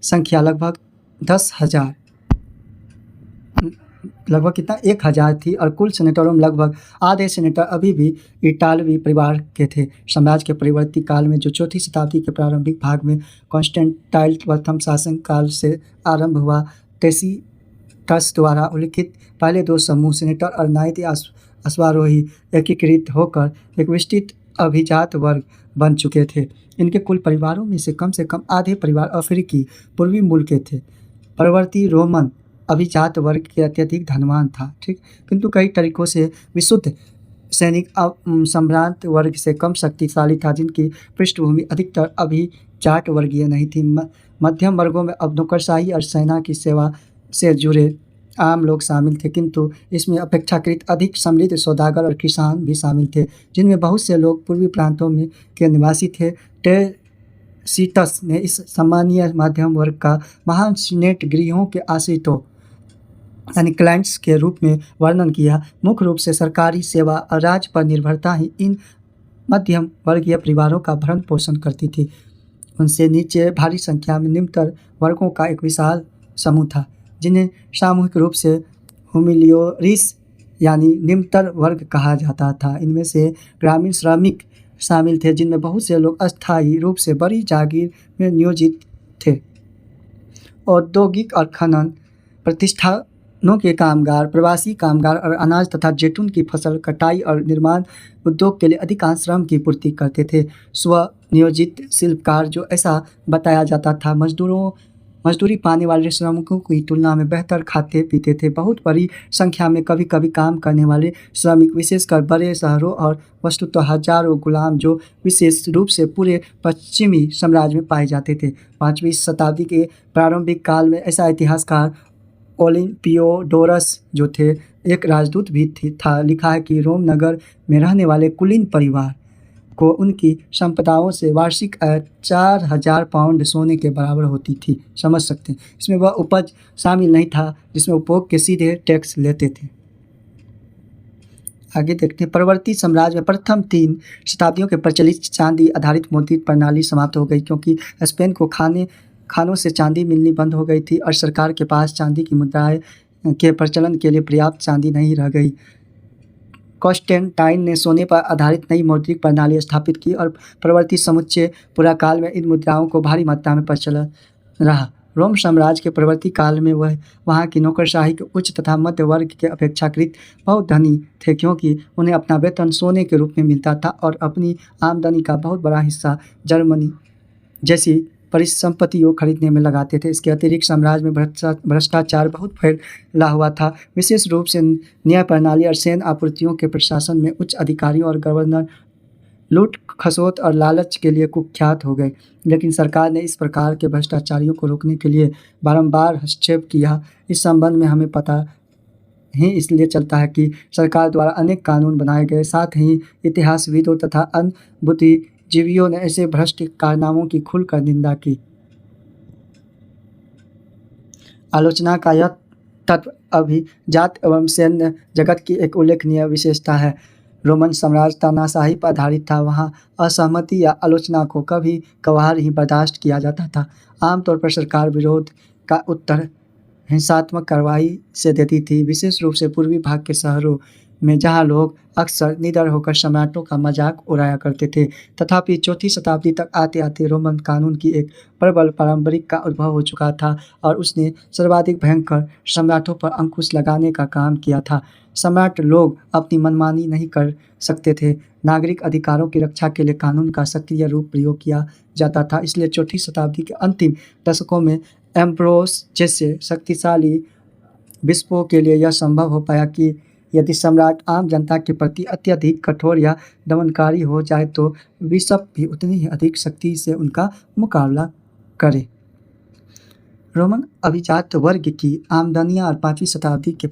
संख्या लगभग 10,000 1,000 थी और कुल सीनेटरों में लगभग आधे सीनेटर अभी भी इटालवी परिवार के थे। साम्राज्य के परिवर्ती काल में जो 4वीं शताब्दी के प्रारंभिक भाग में कॉन्स्टेंटाइल प्रथम शासन काल से आरंभ हुआ, टेसिटस द्वारा उल्लिखित पहले 2 समूह सीनेटर और नाइट अश्वारोही एकीकृत होकर एक विस्तृत अभिजात वर्ग बन चुके थे। इनके कुल परिवारों में से कम आधे परिवार अफ्रीकी पूर्वी मूल के थे। परवर्ती रोमन अभिजात वर्ग के अत्यधिक धनवान था, ठीक, किंतु कई तरीकों से विशुद्ध सैनिक सम्भ्रांत वर्ग से कम शक्तिशाली था, जिनकी पृष्ठभूमि अधिकतर अभिजात वर्गीय नहीं थी। मध्यम वर्गों में अब नौकरशाही और सेना की सेवा से जुड़े आम लोग शामिल थे, किंतु इसमें अपेक्षाकृत अधिक समृद्ध सौदागर और किसान भी शामिल थे, जिनमें बहुत से लोग पूर्वी प्रांतों में के निवासी थे। टेसिटस ने इस सम्मानीय मध्यम वर्ग का महान सीनेट गृहों के आश्रितों यानी क्लाइंट्स के रूप में वर्णन किया। मुख्य रूप से सरकारी सेवा और राज पर निर्भरता ही इन मध्यम वर्गीय परिवारों का भरण पोषण करती थी। उनसे नीचे भारी संख्या में निम्नतर वर्गों का एक विशाल समूह था, जिन्हें सामूहिक रूप से हुमिलियोरिस यानी निम्नतर वर्ग कहा जाता था। इनमें से ग्रामीण श्रमिक शामिल थे, जिनमें बहुत से लोग अस्थायी रूप से बड़ी जागीर में नियोजित थे। औद्योगिक और खनन प्रतिष्ठानों के कामगार, प्रवासी कामगार और अनाज तथा जैतून की फसल कटाई और निर्माण उद्योग के लिए अधिकांश श्रम की पूर्ति करते थे। स्वनियोजित शिल्पकार, जो ऐसा बताया जाता था, मजदूरी पाने वाले श्रमिकों की तुलना में बेहतर खाते पीते थे। बहुत बड़ी संख्या में कभी कभी काम करने वाले श्रमिक, विशेषकर बड़े शहरों और वस्तुतः हजारों गुलाम, जो विशेष रूप से पूरे पश्चिमी साम्राज्य में पाए जाते थे। 5वीं शताब्दी के प्रारंभिक काल में ऐसा इतिहासकार ओलिम्पियोडोरस जो थे, एक राजदूत भी था, लिखा है कि रोम नगर में रहने वाले कुलीन परिवार को उनकी संपदाओं से वार्षिक आय 4,000 पाउंड सोने के बराबर होती थी। समझ सकते हैं, इसमें वह उपज शामिल नहीं था जिसमें उपभोग के सीधे टैक्स लेते थे। आगे देखते हैं। परवर्ती साम्राज्य में प्रथम 3 शताब्दियों के प्रचलित चांदी आधारित मुद्रित प्रणाली समाप्त हो गई, क्योंकि स्पेन को खानों से चांदी मिलनी बंद हो गई थी और सरकार के पास चांदी की मुद्राएं के प्रचलन के लिए पर्याप्त चांदी नहीं रह गई। कॉन्स्टेंटाइन ने सोने पर आधारित नई मौद्रिक प्रणाली स्थापित की और परवर्ती समुच्चय पुराकाल में इन मुद्राओं को भारी मात्रा में प्रचलन रहा। रोम साम्राज्य के परवर्ती काल में वह वहाँ की नौकरशाही के उच्च तथा मध्य वर्ग के अपेक्षाकृत बहुत धनी थे, क्योंकि उन्हें अपना वेतन सोने के रूप में मिलता था और अपनी आमदनी का बहुत बड़ा हिस्सा जर्मनी जैसी परिसंपत्तियों खरीदने में लगाते थे। इसके अतिरिक्त साम्राज्य में भ्रष्टाचार बहुत फैला हुआ था, विशेष रूप से न्याय प्रणाली और सैन्य आपूर्तियों के प्रशासन में उच्च अधिकारियों और गवर्नर लूट खसोट और लालच के लिए कुख्यात हो गए। लेकिन सरकार ने इस प्रकार के भ्रष्टाचारियों को रोकने के लिए बारंबार हस्तक्षेप किया। इस संबंध में हमें पता ही इसलिए चलता है कि सरकार द्वारा अनेक कानून बनाए गए, साथ ही इतिहासविदों तथा अन्य बुद्धिजीवियों ने ऐसे भ्रष्ट कारनामों की खुलकर निंदा की। आलोचना का यह तत्व अभिजात एवं सैन्य जगत की एक उल्लेखनीय विशेषता है। रोमन साम्राज्य तानाशाही पर आधारित था। वहाँ असहमति या आलोचना को कभी कभार ही बर्दाश्त किया जाता था। आमतौर पर सरकार विरोध का उत्तर हिंसात्मक कार्रवाई से देती थी, विशेष रूप से पूर्वी भाग के शहरों में, जहाँ लोग अक्सर निडर होकर सम्राटों का मजाक उड़ाया करते थे। तथापि चौथी शताब्दी तक आते आते रोमन कानून की एक प्रबल पारंपरिक का उद्भव हो चुका था और उसने सर्वाधिक भयंकर सम्राटों पर अंकुश लगाने का काम किया था। सम्राट लोग अपनी मनमानी नहीं कर सकते थे। नागरिक अधिकारों की रक्षा के लिए कानून का सक्रिय रूप प्रयोग किया जाता था। इसलिए चौथी शताब्दी के अंतिम दशकों में एम्ब्रोस जैसे शक्तिशाली बिशपों के लिए यह संभव हो पाया कि यदि सम्राट आम जनता के प्रति अत्यधिक कठोर या दमनकारी हो जाए तो बिशप भी उतनी ही अधिक शक्ति से उनका मुकाबला करे। रोमन अभिजात वर्ग की आमदनियां और 5वीं शताब्दी के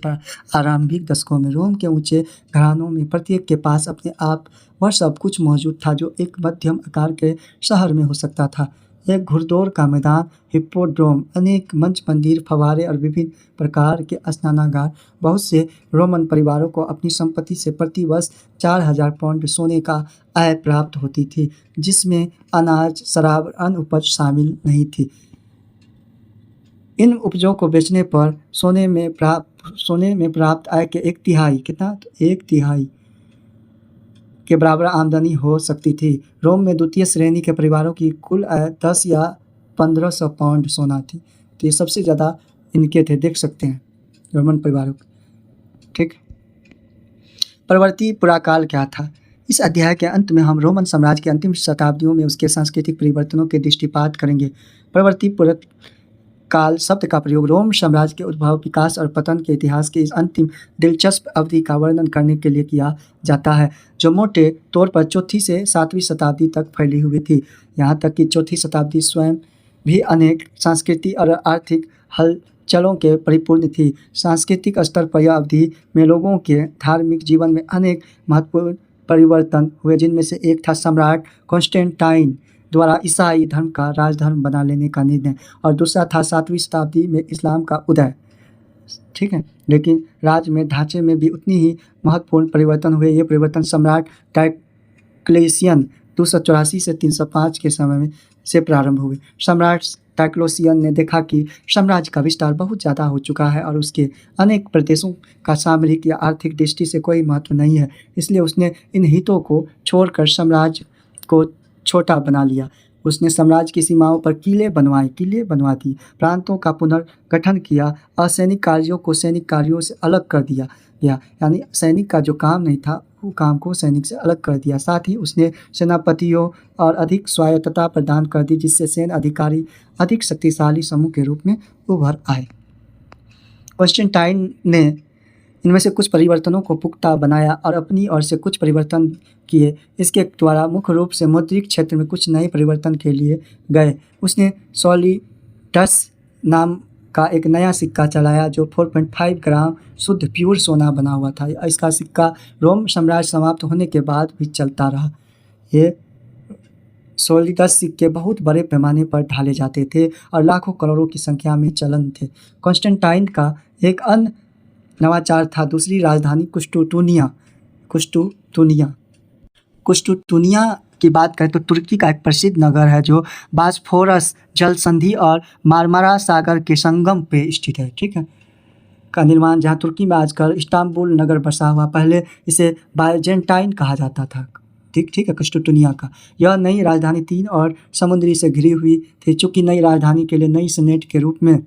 आरंभिक दशकों में रोम के ऊंचे घरानों में प्रत्येक के पास अपने आप वह सब कुछ मौजूद था जो एक मध्यम आकार के शहर में हो सकता था। एक घुड़दौड़ का मैदान, हिप्पोड्रोम, अनेक मंच, मंदिर, फव्वारे और विभिन्न प्रकार के स्नानागार। बहुत से रोमन परिवारों को अपनी संपत्ति से प्रति वर्ष 4000 पाउंड सोने का आय प्राप्त होती थी, जिसमें अनाज, शराब और अन्य उपज शामिल नहीं थी। इन उपजों को बेचने पर सोने में प्राप्त आय के एक तिहाई के बराबर आमदनी हो सकती थी। रोम में द्वितीय श्रेणी के परिवारों की कुल आय 10 या 1500 पाउंड सोना थी। तो ये सबसे ज़्यादा इनके थे, देख सकते हैं रोमन परिवारों। ठीक, परवर्ती पुराकाल क्या था? इस अध्याय के अंत में हम रोमन साम्राज्य के अंतिम शताब्दियों में उसके सांस्कृतिक परिवर्तनों के दृष्टिपात करेंगे। परवर्ती काल शब्द का प्रयोग रोम साम्राज्य के उद्भव, विकास और पतन के इतिहास की इस अंतिम दिलचस्प अवधि का वर्णन करने के लिए किया जाता है, जो मोटे तौर पर चौथी से 7वीं शताब्दी तक फैली हुई थी। यहाँ तक कि चौथी शताब्दी स्वयं भी अनेक सांस्कृतिक और आर्थिक हलचलों के परिपूर्ण थी। सांस्कृतिक स्तर पर यह अवधि में लोगों के धार्मिक जीवन में अनेक महत्वपूर्ण परिवर्तन हुए, जिनमें से एक था सम्राट कॉन्स्टेंटाइन द्वारा ईसाई धर्म का राजधर्म बना लेने का निर्णय, और दूसरा था 7वीं शताब्दी में इस्लाम का उदय। ठीक है, लेकिन राज्य में ढांचे में भी उतनी ही महत्वपूर्ण परिवर्तन हुए। ये परिवर्तन सम्राट डायक्लेशियन 284 से 305 के समय में से प्रारंभ हुए। सम्राट डायक्लेशियन ने देखा कि साम्राज्य का विस्तार बहुत ज़्यादा हो चुका है और उसके अनेक प्रदेशों का सामरिक या आर्थिक दृष्टि से कोई महत्व नहीं है। इसलिए उसने इन हितों को छोड़कर साम्राज्य को छोटा बना लिया। उसने साम्राज्य की सीमाओं पर किले बनवा दिए, प्रांतों का पुनर्गठन किया, असैनिक कार्यों को सैनिक कार्यों से अलग कर दिया गया, यानी सैनिक का जो काम नहीं था वो काम को सैनिक से अलग कर दिया। साथ ही उसने सेनापतियों और अधिक स्वायत्तता प्रदान कर दी, जिससे सैन्य अधिकारी अधिक शक्तिशाली समूह के रूप में उभर आए। कॉन्स्टेंटाइन ने इनमें से कुछ परिवर्तनों को पुख्ता बनाया और अपनी ओर से कुछ परिवर्तन किए। इसके द्वारा मुख्य रूप से मौद्रिक क्षेत्र में कुछ नए परिवर्तन के लिए गए। उसने सॉलिडस नाम का एक नया सिक्का चलाया जो 4.5 ग्राम शुद्ध प्योर सोना बना हुआ था। इसका सिक्का रोम साम्राज्य समाप्त होने के बाद भी चलता रहा। ये सॉलिडस सिक्के बहुत बड़े पैमाने पर ढाले जाते थे और लाखों करोड़ों की संख्या में चलन थे। कॉन्स्टेंटाइन का एक अन्य नवाचार था दूसरी राजधानी कुश्तुनिया की बात करें तो तुर्की का एक प्रसिद्ध नगर है जो बास्फोरस जल संधि और मारमारा सागर के संगम पे स्थित है। ठीक है, का निर्माण, जहाँ तुर्की में आजकल इस्तांबुल नगर बसा हुआ, पहले इसे बाइजेंटाइन कहा जाता था। ठीक है, कुश्तुनिया का यह नई राजधानी 3 और समुद्री से घिरी हुई थी। चूँकि नई राजधानी के लिए नई सेनेट के रूप में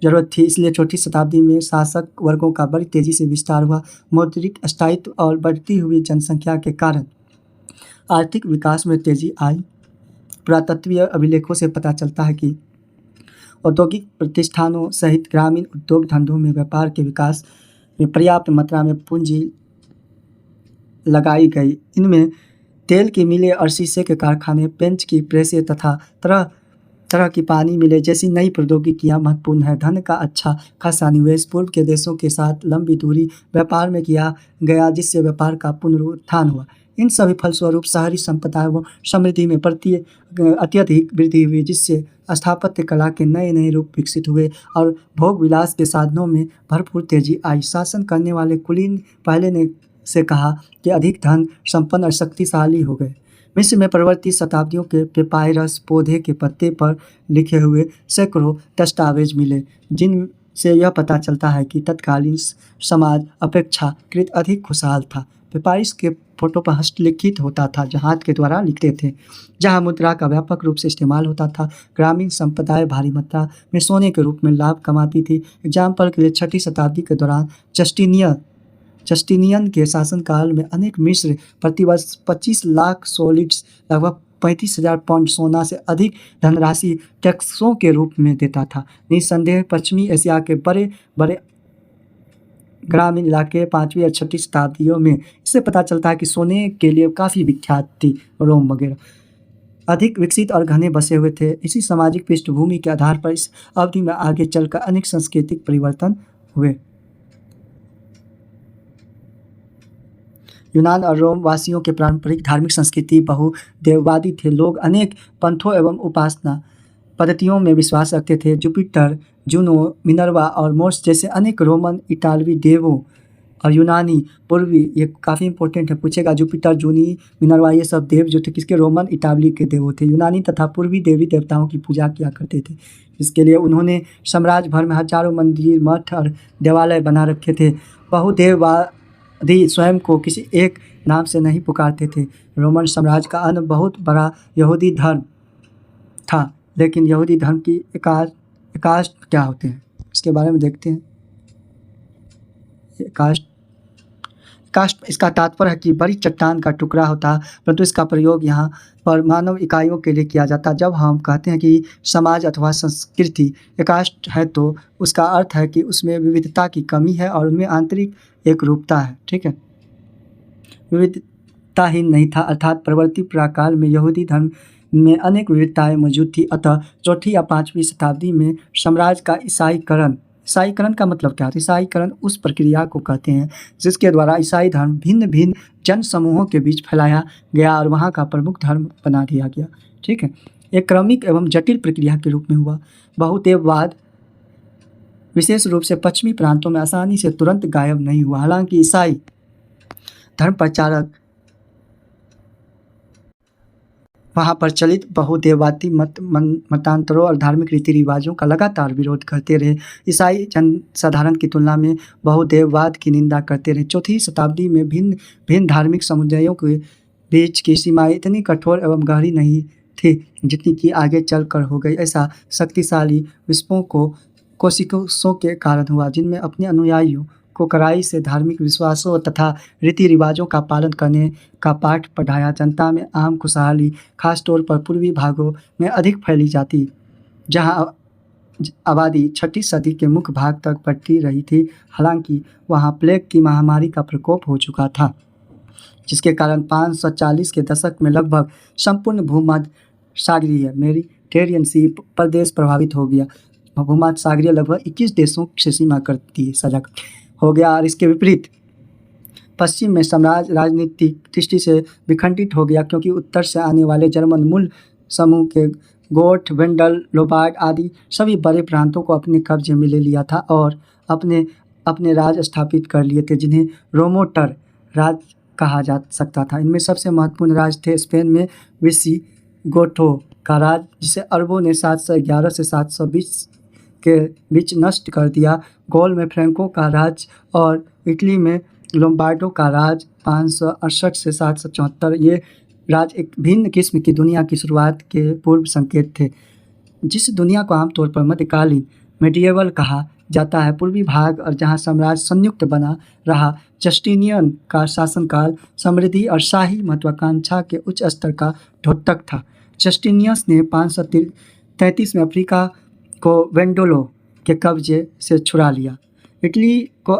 जरूरत थी, इसलिए चौथी शताब्दी में शासक वर्गों का बड़ी तेजी से विस्तार हुआ। मौद्रिक स्थायित्व और बढ़ती हुई जनसंख्या के कारण आर्थिक विकास में तेजी आई। पुरातत्वीय अभिलेखों से पता चलता है कि औद्योगिक प्रतिष्ठानों सहित ग्रामीण उद्योग धंधों में व्यापार के विकास में पर्याप्त मात्रा में पूंजी लगाई गई। इनमें तेल की मिलें और शीशे के कारखाने, पेंच की प्रेसें तथा तरह तरह की पानी मिलें जैसी नई प्रौद्योगिकियां महत्वपूर्ण है। धन का अच्छा खासा निवेश पूर्व के देशों के साथ लंबी दूरी व्यापार में किया गया, जिससे व्यापार का पुनरुत्थान हुआ। इन सभी फलस्वरूप शहरी संपदा एवं समृद्धि में अत्यधिक वृद्धि हुई, जिससे स्थापत्य कला के नए नए रूप विकसित हुए और भोग विलास के साधनों में भरपूर तेजी आई। शासन करने वाले कुलीन पहले ने से कहा कि अधिक धन संपन्न और शक्तिशाली हो गए। मिस्र में परवर्ती शताब्दियों के पेपायरस पौधे के पत्ते पर लिखे हुए सैकड़ों दस्तावेज मिले, जिनसे यह पता चलता है कि तत्कालीन समाज अपेक्षाकृत अधिक खुशहाल था। पेपायरस के फोटो पर हस्तलिखित होता था, जो हाथ के द्वारा लिखते थे, जहाँ मुद्रा का व्यापक रूप से इस्तेमाल होता था। ग्रामीण संप्रदाय भारी मात्रा में सोने के रूप में लाभ कमाती थी। एग्जाम्पल के लिए 6ठी शताब्दी के दौरान जस्टिनियन के शासनकाल में अनेक मिस्र प्रतिवर्ष 25 लाख सोलिड्स लगभग 35,000 पाउंड सोना से अधिक धनराशि टैक्सों के रूप में देता था। निस्संदेह पश्चिमी एशिया के बड़े बड़े ग्रामीण इलाके 5वीं और 6ठी शताब्दियों में इससे पता चलता है कि सोने के लिए काफ़ी विख्यात थी। रोम वगैरह अधिक विकसित और घने बसे हुए थे। इसी सामाजिक पृष्ठभूमि के आधार पर इस अवधि में आगे चलकर अनेक सांस्कृतिक परिवर्तन हुए। यूनान और रोम वासियों के पारंपरिक धार्मिक संस्कृति बहुदेववादी थे। लोग अनेक पंथों एवं उपासना पद्धतियों में विश्वास रखते थे। जुपिटर, जुनो, मिनर्वा और मोर्स जैसे अनेक रोमन इटालवी देवों और यूनानी पूर्वी, ये काफ़ी इंपॉर्टेंट है, पूछेगा। जुपिटर, जूनी, मिनर्वा ये सब देव जो थे किसके? रोमन इटालवी के देवों थे। यूनानी तथा पूर्वी देवी देवताओं की पूजा किया करते थे। इसके लिए उन्होंने साम्राज्य भर में हजारों मंदिर, मठ और देवालय बना रखे थे। बहुदेववादी स्वयं को किसी एक नाम से नहीं पुकारते थे। रोमन साम्राज्य का अन्य बहुत बड़ा यहूदी धर्म था, लेकिन यहूदी धर्म की कास्ट क्या होते हैं इसके बारे में देखते हैं। कास्ट इसका तात्पर्य है कि बड़ी चट्टान का टुकड़ा होता, परंतु इसका प्रयोग यहाँ पर मानव इकाइयों के लिए किया जाता है। जब हम कहते हैं कि समाज अथवा संस्कृति कास्ट है, तो उसका अर्थ है कि उसमें विविधता की कमी है और उनमें आंतरिक एक रूपता है। ठीक है, विविधताहीन नहीं था। अर्थात परवर्ती प्राकाल में यहूदी धर्म में अनेक विविधताएं मौजूद थी। अतः 4ठी या 5वीं शताब्दी में साम्राज्य का ईसाईकरण का मतलब क्या है? ईसाईकरण उस प्रक्रिया को कहते हैं जिसके द्वारा ईसाई धर्म भिन्न भिन्न जन समूहों के बीच फैलाया गया और वहाँ का प्रमुख धर्म बना दिया गया। ठीक है, एक क्रमिक एवं जटिल प्रक्रिया के रूप में हुआ। बहुदेववाद विशेष रूप से पश्चिमी प्रांतों में आसानी से तुरंत गायब नहीं हुआ। हालांकि ईसाई धर्म प्रचारक वहाँ प्रचलित बहुदेववादी मतांतरों और धार्मिक रीति रिवाजों का लगातार विरोध करते रहे। ईसाई जनसाधारण की तुलना में बहुदेववाद की निंदा करते रहे। 4ठी शताब्दी में भिन्न भिन्न धार्मिक समुदायों के बीच की सीमाएं इतनी कठोर एवं गहरी नहीं थी जितनी कि आगे चलकर हो गई। ऐसा शक्तिशाली विस्फोट कोशिशों के कारण हुआ, जिनमें अपने अनुयायियों को कड़ाई से धार्मिक विश्वासों तथा रीति रिवाजों का पालन करने का पाठ पढ़ाया। जनता में आम खुशहाली खासतौर पर पूर्वी भागों में अधिक फैली जाती, जहां आबादी 6ठी सदी के मुख्य भाग तक बढ़ती रही थी। हालांकि वहां प्लेग की महामारी का प्रकोप हो चुका था, जिसके कारण 540 के दशक में लगभग संपूर्ण भूमध्य सागरीय मेडिटेरियन सी प्रदेश प्रभावित हो गया। भूमध्य सागरीय लगभग 21 देशों से सीमा करती है, सजग हो गया। और इसके विपरीत पश्चिम में साम्राज्य राजनीतिक दृष्टि से विखंडित हो गया, क्योंकि उत्तर से आने वाले जर्मन मूल समूह के गोठ, वेंडल, लोबार्ड आदि सभी बड़े प्रांतों को अपने कब्जे में ले लिया था और अपने राज स्थापित कर लिए थे, जिन्हें रोमोटर राज कहा जा सकता था। इनमें सबसे महत्वपूर्ण राज थे स्पेन में विसिगोथों का राज, जिसे अरबों ने 711 से 720 के बीच नष्ट कर दिया। गौल में फ्रैंकों का राज और इटली में लोम्बार्डो का राज 568 से 774। ये राज एक भिन्न किस्म की दुनिया की शुरुआत के पूर्व संकेत थे, जिस दुनिया को आमतौर पर मध्यकालीन मेडिएवल कहा जाता है। पूर्वी भाग और जहाँ साम्राज्य संयुक्त बना रहा, जस्टिनियन का शासनकाल समृद्धि और शाही महत्वाकांक्षा के उच्च स्तर का द्योतक था। जस्टिनियस ने 533 में अफ्रीका को वेंडोलो के कब्जे से छुड़ा लिया। इटली को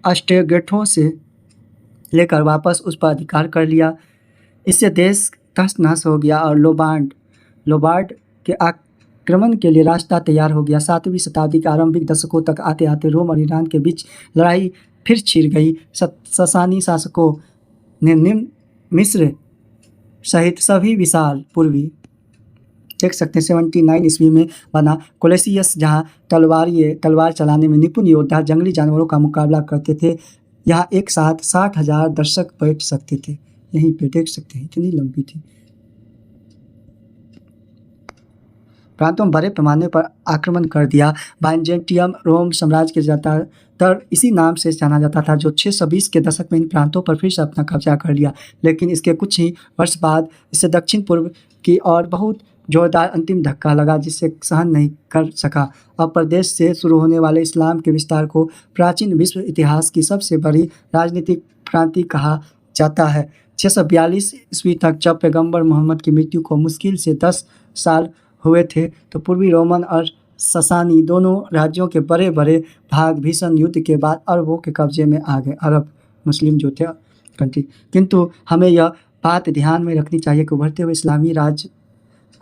अस्टेगेठों से लेकर वापस उस पर अधिकार कर लिया। इससे देश तहस-नहस हो गया और लोबार्ड के आक्रमण के लिए रास्ता तैयार हो गया। 7वीं शताब्दी के आरंभिक दशकों तक आते आते रोम और ईरान के बीच लड़ाई फिर छिड़ गई। ससानी शासकों ने निम्न मिस्र सहित सभी विशाल पूर्वी देख सकते हैं 79 ईस्वी में बना कोलेसियस, जहाँ तलवार चलाने में निपुण योद्धा जंगली जानवरों का मुकाबला करते थे। यहाँ एक साथ 60,000 दर्शक बैठ सकते थे। यहीं पे देख सकते हैं इतनी लंबी थी। प्रांतों में बड़े पैमाने पर आक्रमण कर दिया। बाइजेंटियम रोम साम्राज्य के ज़्यादातर इसी नाम से जाना जाता था, जो 620 के दशक में इन प्रांतों पर फिर से अपना कब्जा कर लिया। लेकिन इसके कुछ ही वर्ष बाद इससे दक्षिण पूर्व की और बहुत जोरदार अंतिम धक्का लगा, जिससे सहन नहीं कर सका। अब प्रदेश से शुरू होने वाले इस्लाम के विस्तार को प्राचीन विश्व इतिहास की सबसे बड़ी राजनीतिक क्रांति कहा जाता है। 642 ईस्वी तक जब पैगंबर मोहम्मद की मृत्यु को मुश्किल से 10 साल हुए थे, तो पूर्वी रोमन और ससानी दोनों राज्यों के बड़े बड़े भाग भीषण युद्ध के बाद अरबों के कब्जे में आ गए। अरब मुस्लिम जो थे कंट्री। किंतु हमें यह बात ध्यान में रखनी चाहिए कि उभरते हुए इस्लामी राज्य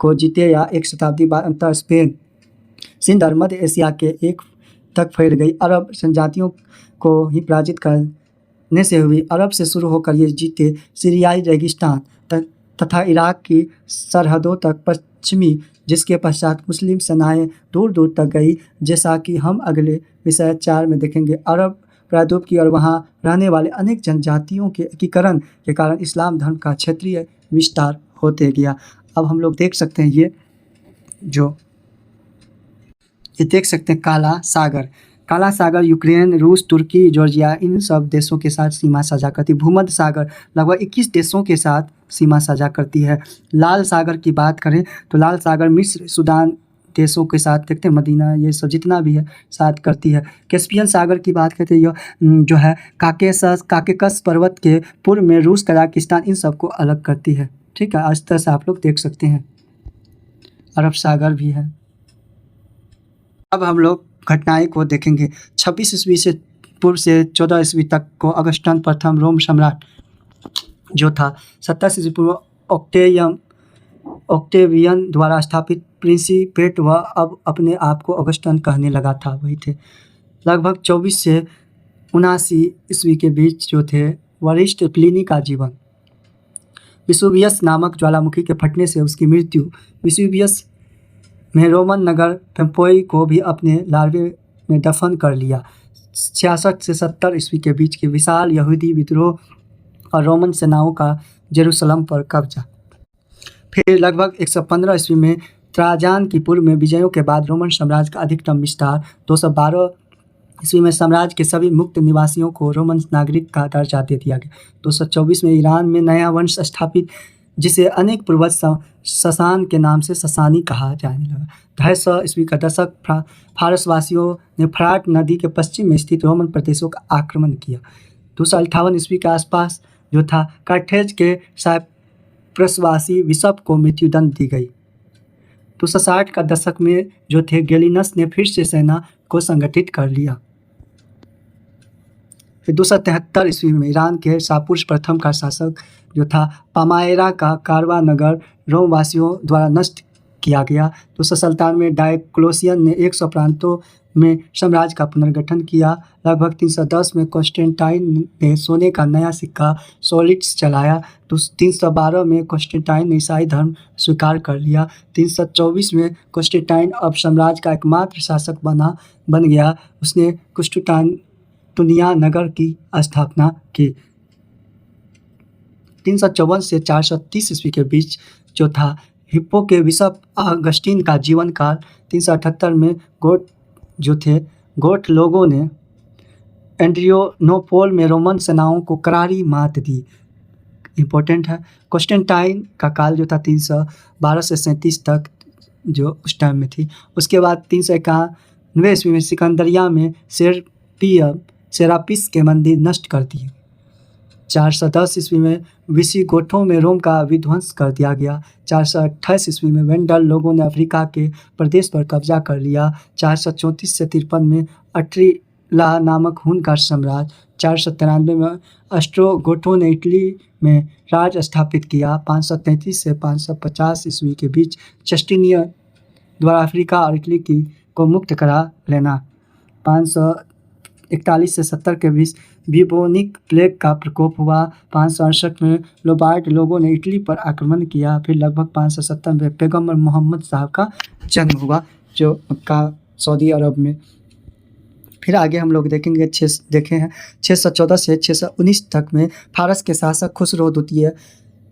को जीते या एक शताब्दी बाद अंतर स्पेन, सिंध और मध्य एशिया के एक तक फैल गई। अरब जनजातियों को ही पराजित करने से हुई। अरब से शुरू होकर ये जीते सीरियाई रेगिस्तान तथा इराक की सरहदों तक पश्चिमी, जिसके पश्चात मुस्लिम सेनाएं दूर दूर तक गई, जैसा कि हम अगले विषय 4 में देखेंगे। अरब प्रायद्वीप और वहाँ रहने वाले अनेक जनजातियों के एकीकरण के कारण इस्लाम धर्म का क्षेत्रीय विस्तार होते गया। अब हम लोग देख सकते हैं ये देख सकते हैं काला सागर यूक्रेन, रूस, तुर्की, जॉर्जिया इन सब देशों के साथ सीमा साझा करती है। भूमध्य सागर लगभग 21 देशों के साथ सीमा साझा करती है। लाल सागर की बात करें तो लाल सागर मिस्र, सूडान देशों के साथ देखते हैं, मदीना, ये सब जितना भी है साथ करती है। कैस्पियन सागर की बात करते हैं, यह जो है काकेकस पर्वत के पूर्व में रूस, कजाकिस्तान इन सब को अलग करती है। ठीक है, इस तरह से आप लोग देख सकते हैं। अरब सागर भी है। अब हम लोग घटनाएं को देखेंगे। 26 ईस्वी से पूर्व से 14 ईस्वी तक को अगस्टन प्रथम रोम सम्राट जो था 27 ईस्वी पूर्व ऑक्टेवियन द्वारा स्थापित प्रिंसिपेट वह अब अपने आप को अगस्टन कहने लगा था, वही थे। लगभग 24 से 79 ईस्वी के बीच जो थे वरिष्ठ प्लिनी का जीवन। विसुवियस नामक ज्वालामुखी के फटने से उसकी मृत्यु। विसुवियस में रोमन नगर पेम्पोई को भी अपने लार्वे में दफन कर लिया। 66 से 70 ईस्वी के बीच के विशाल यहूदी विद्रोह और रोमन सेनाओं का जेरूसलम पर कब्जा। फिर लगभग 115 ईस्वी में त्राजान की पूर्व में विजयों के बाद रोमन साम्राज्य का अधिकतम विस्तार। 212 ईस्वी में साम्राज्य के सभी मुक्त निवासियों को रोमन नागरिक का दर्जा दे दिया गया। 224 में ईरान में नया वंश स्थापित, जिसे अनेक पूर्वज ससान के नाम से ससानी कहा जाने लगा। 250 ईस्वी का दशक फारसवासियों ने फ्राट नदी के पश्चिम में स्थित रोमन प्रदेशों का आक्रमण किया। 258 ईस्वी के आसपास जो था कार्थेज के साइप्रसवासी बिशप को मृत्युदंड दी गई। 260 का दशक में जो थे गेलिनस ने फिर से सेना को संगठित कर लिया। फिर 273 ईस्वी में ईरान के शापुरुष प्रथम का शासक जो था पामायरा का कारवा नगर रोमवासियों द्वारा नष्ट किया गया। 297 में डायक्लोसियन ने 100 प्रांतों में साम्राज्य का पुनर्गठन किया। लगभग 310 में कॉन्स्टेंटाइन ने सोने का नया सिक्का सोलिट्स चलाया। 312 में कॉन्स्टेंटाइन ने ईसाई धर्म स्वीकार कर लिया। 324 में कॉन्स्टेंटाइन अब साम्राज्य का एकमात्र शासक बन गया। उसने कुस्टुतानिया नगर की स्थापना की। 354 से 430 ईस्वी के बीच जो था हिप्पो के बिशप अगस्टीन का जीवन काल। 378 में गोट लोगों ने एड्रियानोपोल में रोमन सेनाओं को करारी मात दी। इम्पोर्टेंट है। कॉन्स्टेंटाइन का काल जो था 312 से 37 तक जो उस टाइम में थी। उसके बाद 391 ईस्वी में सिकंदरिया में सेरापिस के मंदिर नष्ट कर दिए। 410 ईस्वी में विसिगोथों में रोम का विध्वंस कर दिया गया। 428 ईस्वी में वेंडल लोगों ने अफ्रीका के प्रदेश पर कब्जा कर लिया। 434 से 53 में अट्रिला नामक हुन का साम्राज्य। 493 में ऑस्ट्रोगोथों ने इटली में राज स्थापित किया। 533 से 550 ईस्वी के बीच जस्टिनियन द्वारा अफ्रीका और इटली को मुक्त करा लेना। 541 से 70 के बीच ब्यूबोनिक प्लेग का प्रकोप हुआ। 568 में लोम्बार्ड लोगों ने इटली पर आक्रमण किया। फिर लगभग 570 में पैगम्बर मोहम्मद साहब का जन्म हुआ, जो मक्का सऊदी अरब में। फिर आगे हम लोग देखेंगे 614 से 619 तक में फारस के शासक खुसरो द्वितीय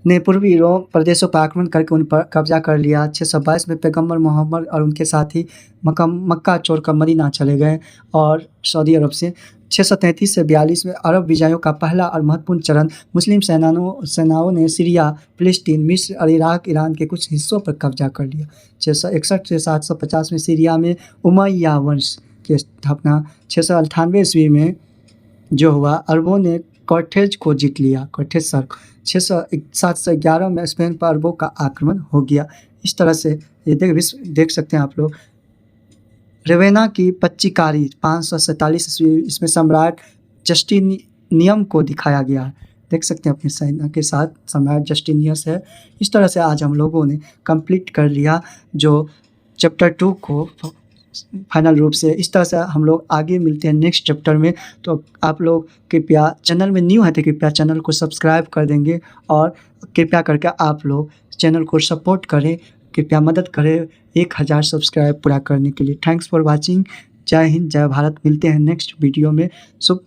ने पूर्वी रोम प्रदेशों पर आक्रमण करके उन पर कब्जा कर लिया। 622 में पैगम्बर मोहम्मद और उनके साथी मक्का छोड़कर मदीना चले गए और सऊदी अरब से। 633 से 42 में अरब विजयों का पहला और महत्वपूर्ण चरण मुस्लिम सेनाओं ने सीरिया, फिलिस्तीन, मिस्र और इराक, ईरान के कुछ हिस्सों पर कब्जा कर लिया। 661 से 750 में सीरिया में उमय्या वंश की स्थापना। 698 ईस्वी में जो हुआ, अरबों ने कॉर्टेज को जीत लिया, कॉर्टेज सर। 711 में स्पेन पर अरबों का आक्रमण हो गया। इस तरह से ये देख सकते हैं आप लोग। रेवेना की पच्चीकारी 547 ईस्वी, इसमें सम्राट जस्टिनियन को दिखाया गया है। देख सकते हैं अपने सेना के साथ सम्राट जस्टिनियस है। इस तरह से आज हम लोगों ने कंप्लीट कर लिया जो चैप्टर 2 को फाइनल रूप से। इस तरह से हम लोग आगे मिलते हैं नेक्स्ट चैप्टर में। तो आप लोग कृपया, चैनल में न्यू है तो कृपया चैनल को सब्सक्राइब कर देंगे और कृपया करके आप लोग चैनल को सपोर्ट करें, कृपया मदद करें 1000 सब्सक्राइब पूरा करने के लिए। Thanks for watching. जय हिंद, जय भारत। मिलते हैं नेक्स्ट वीडियो में। शुभ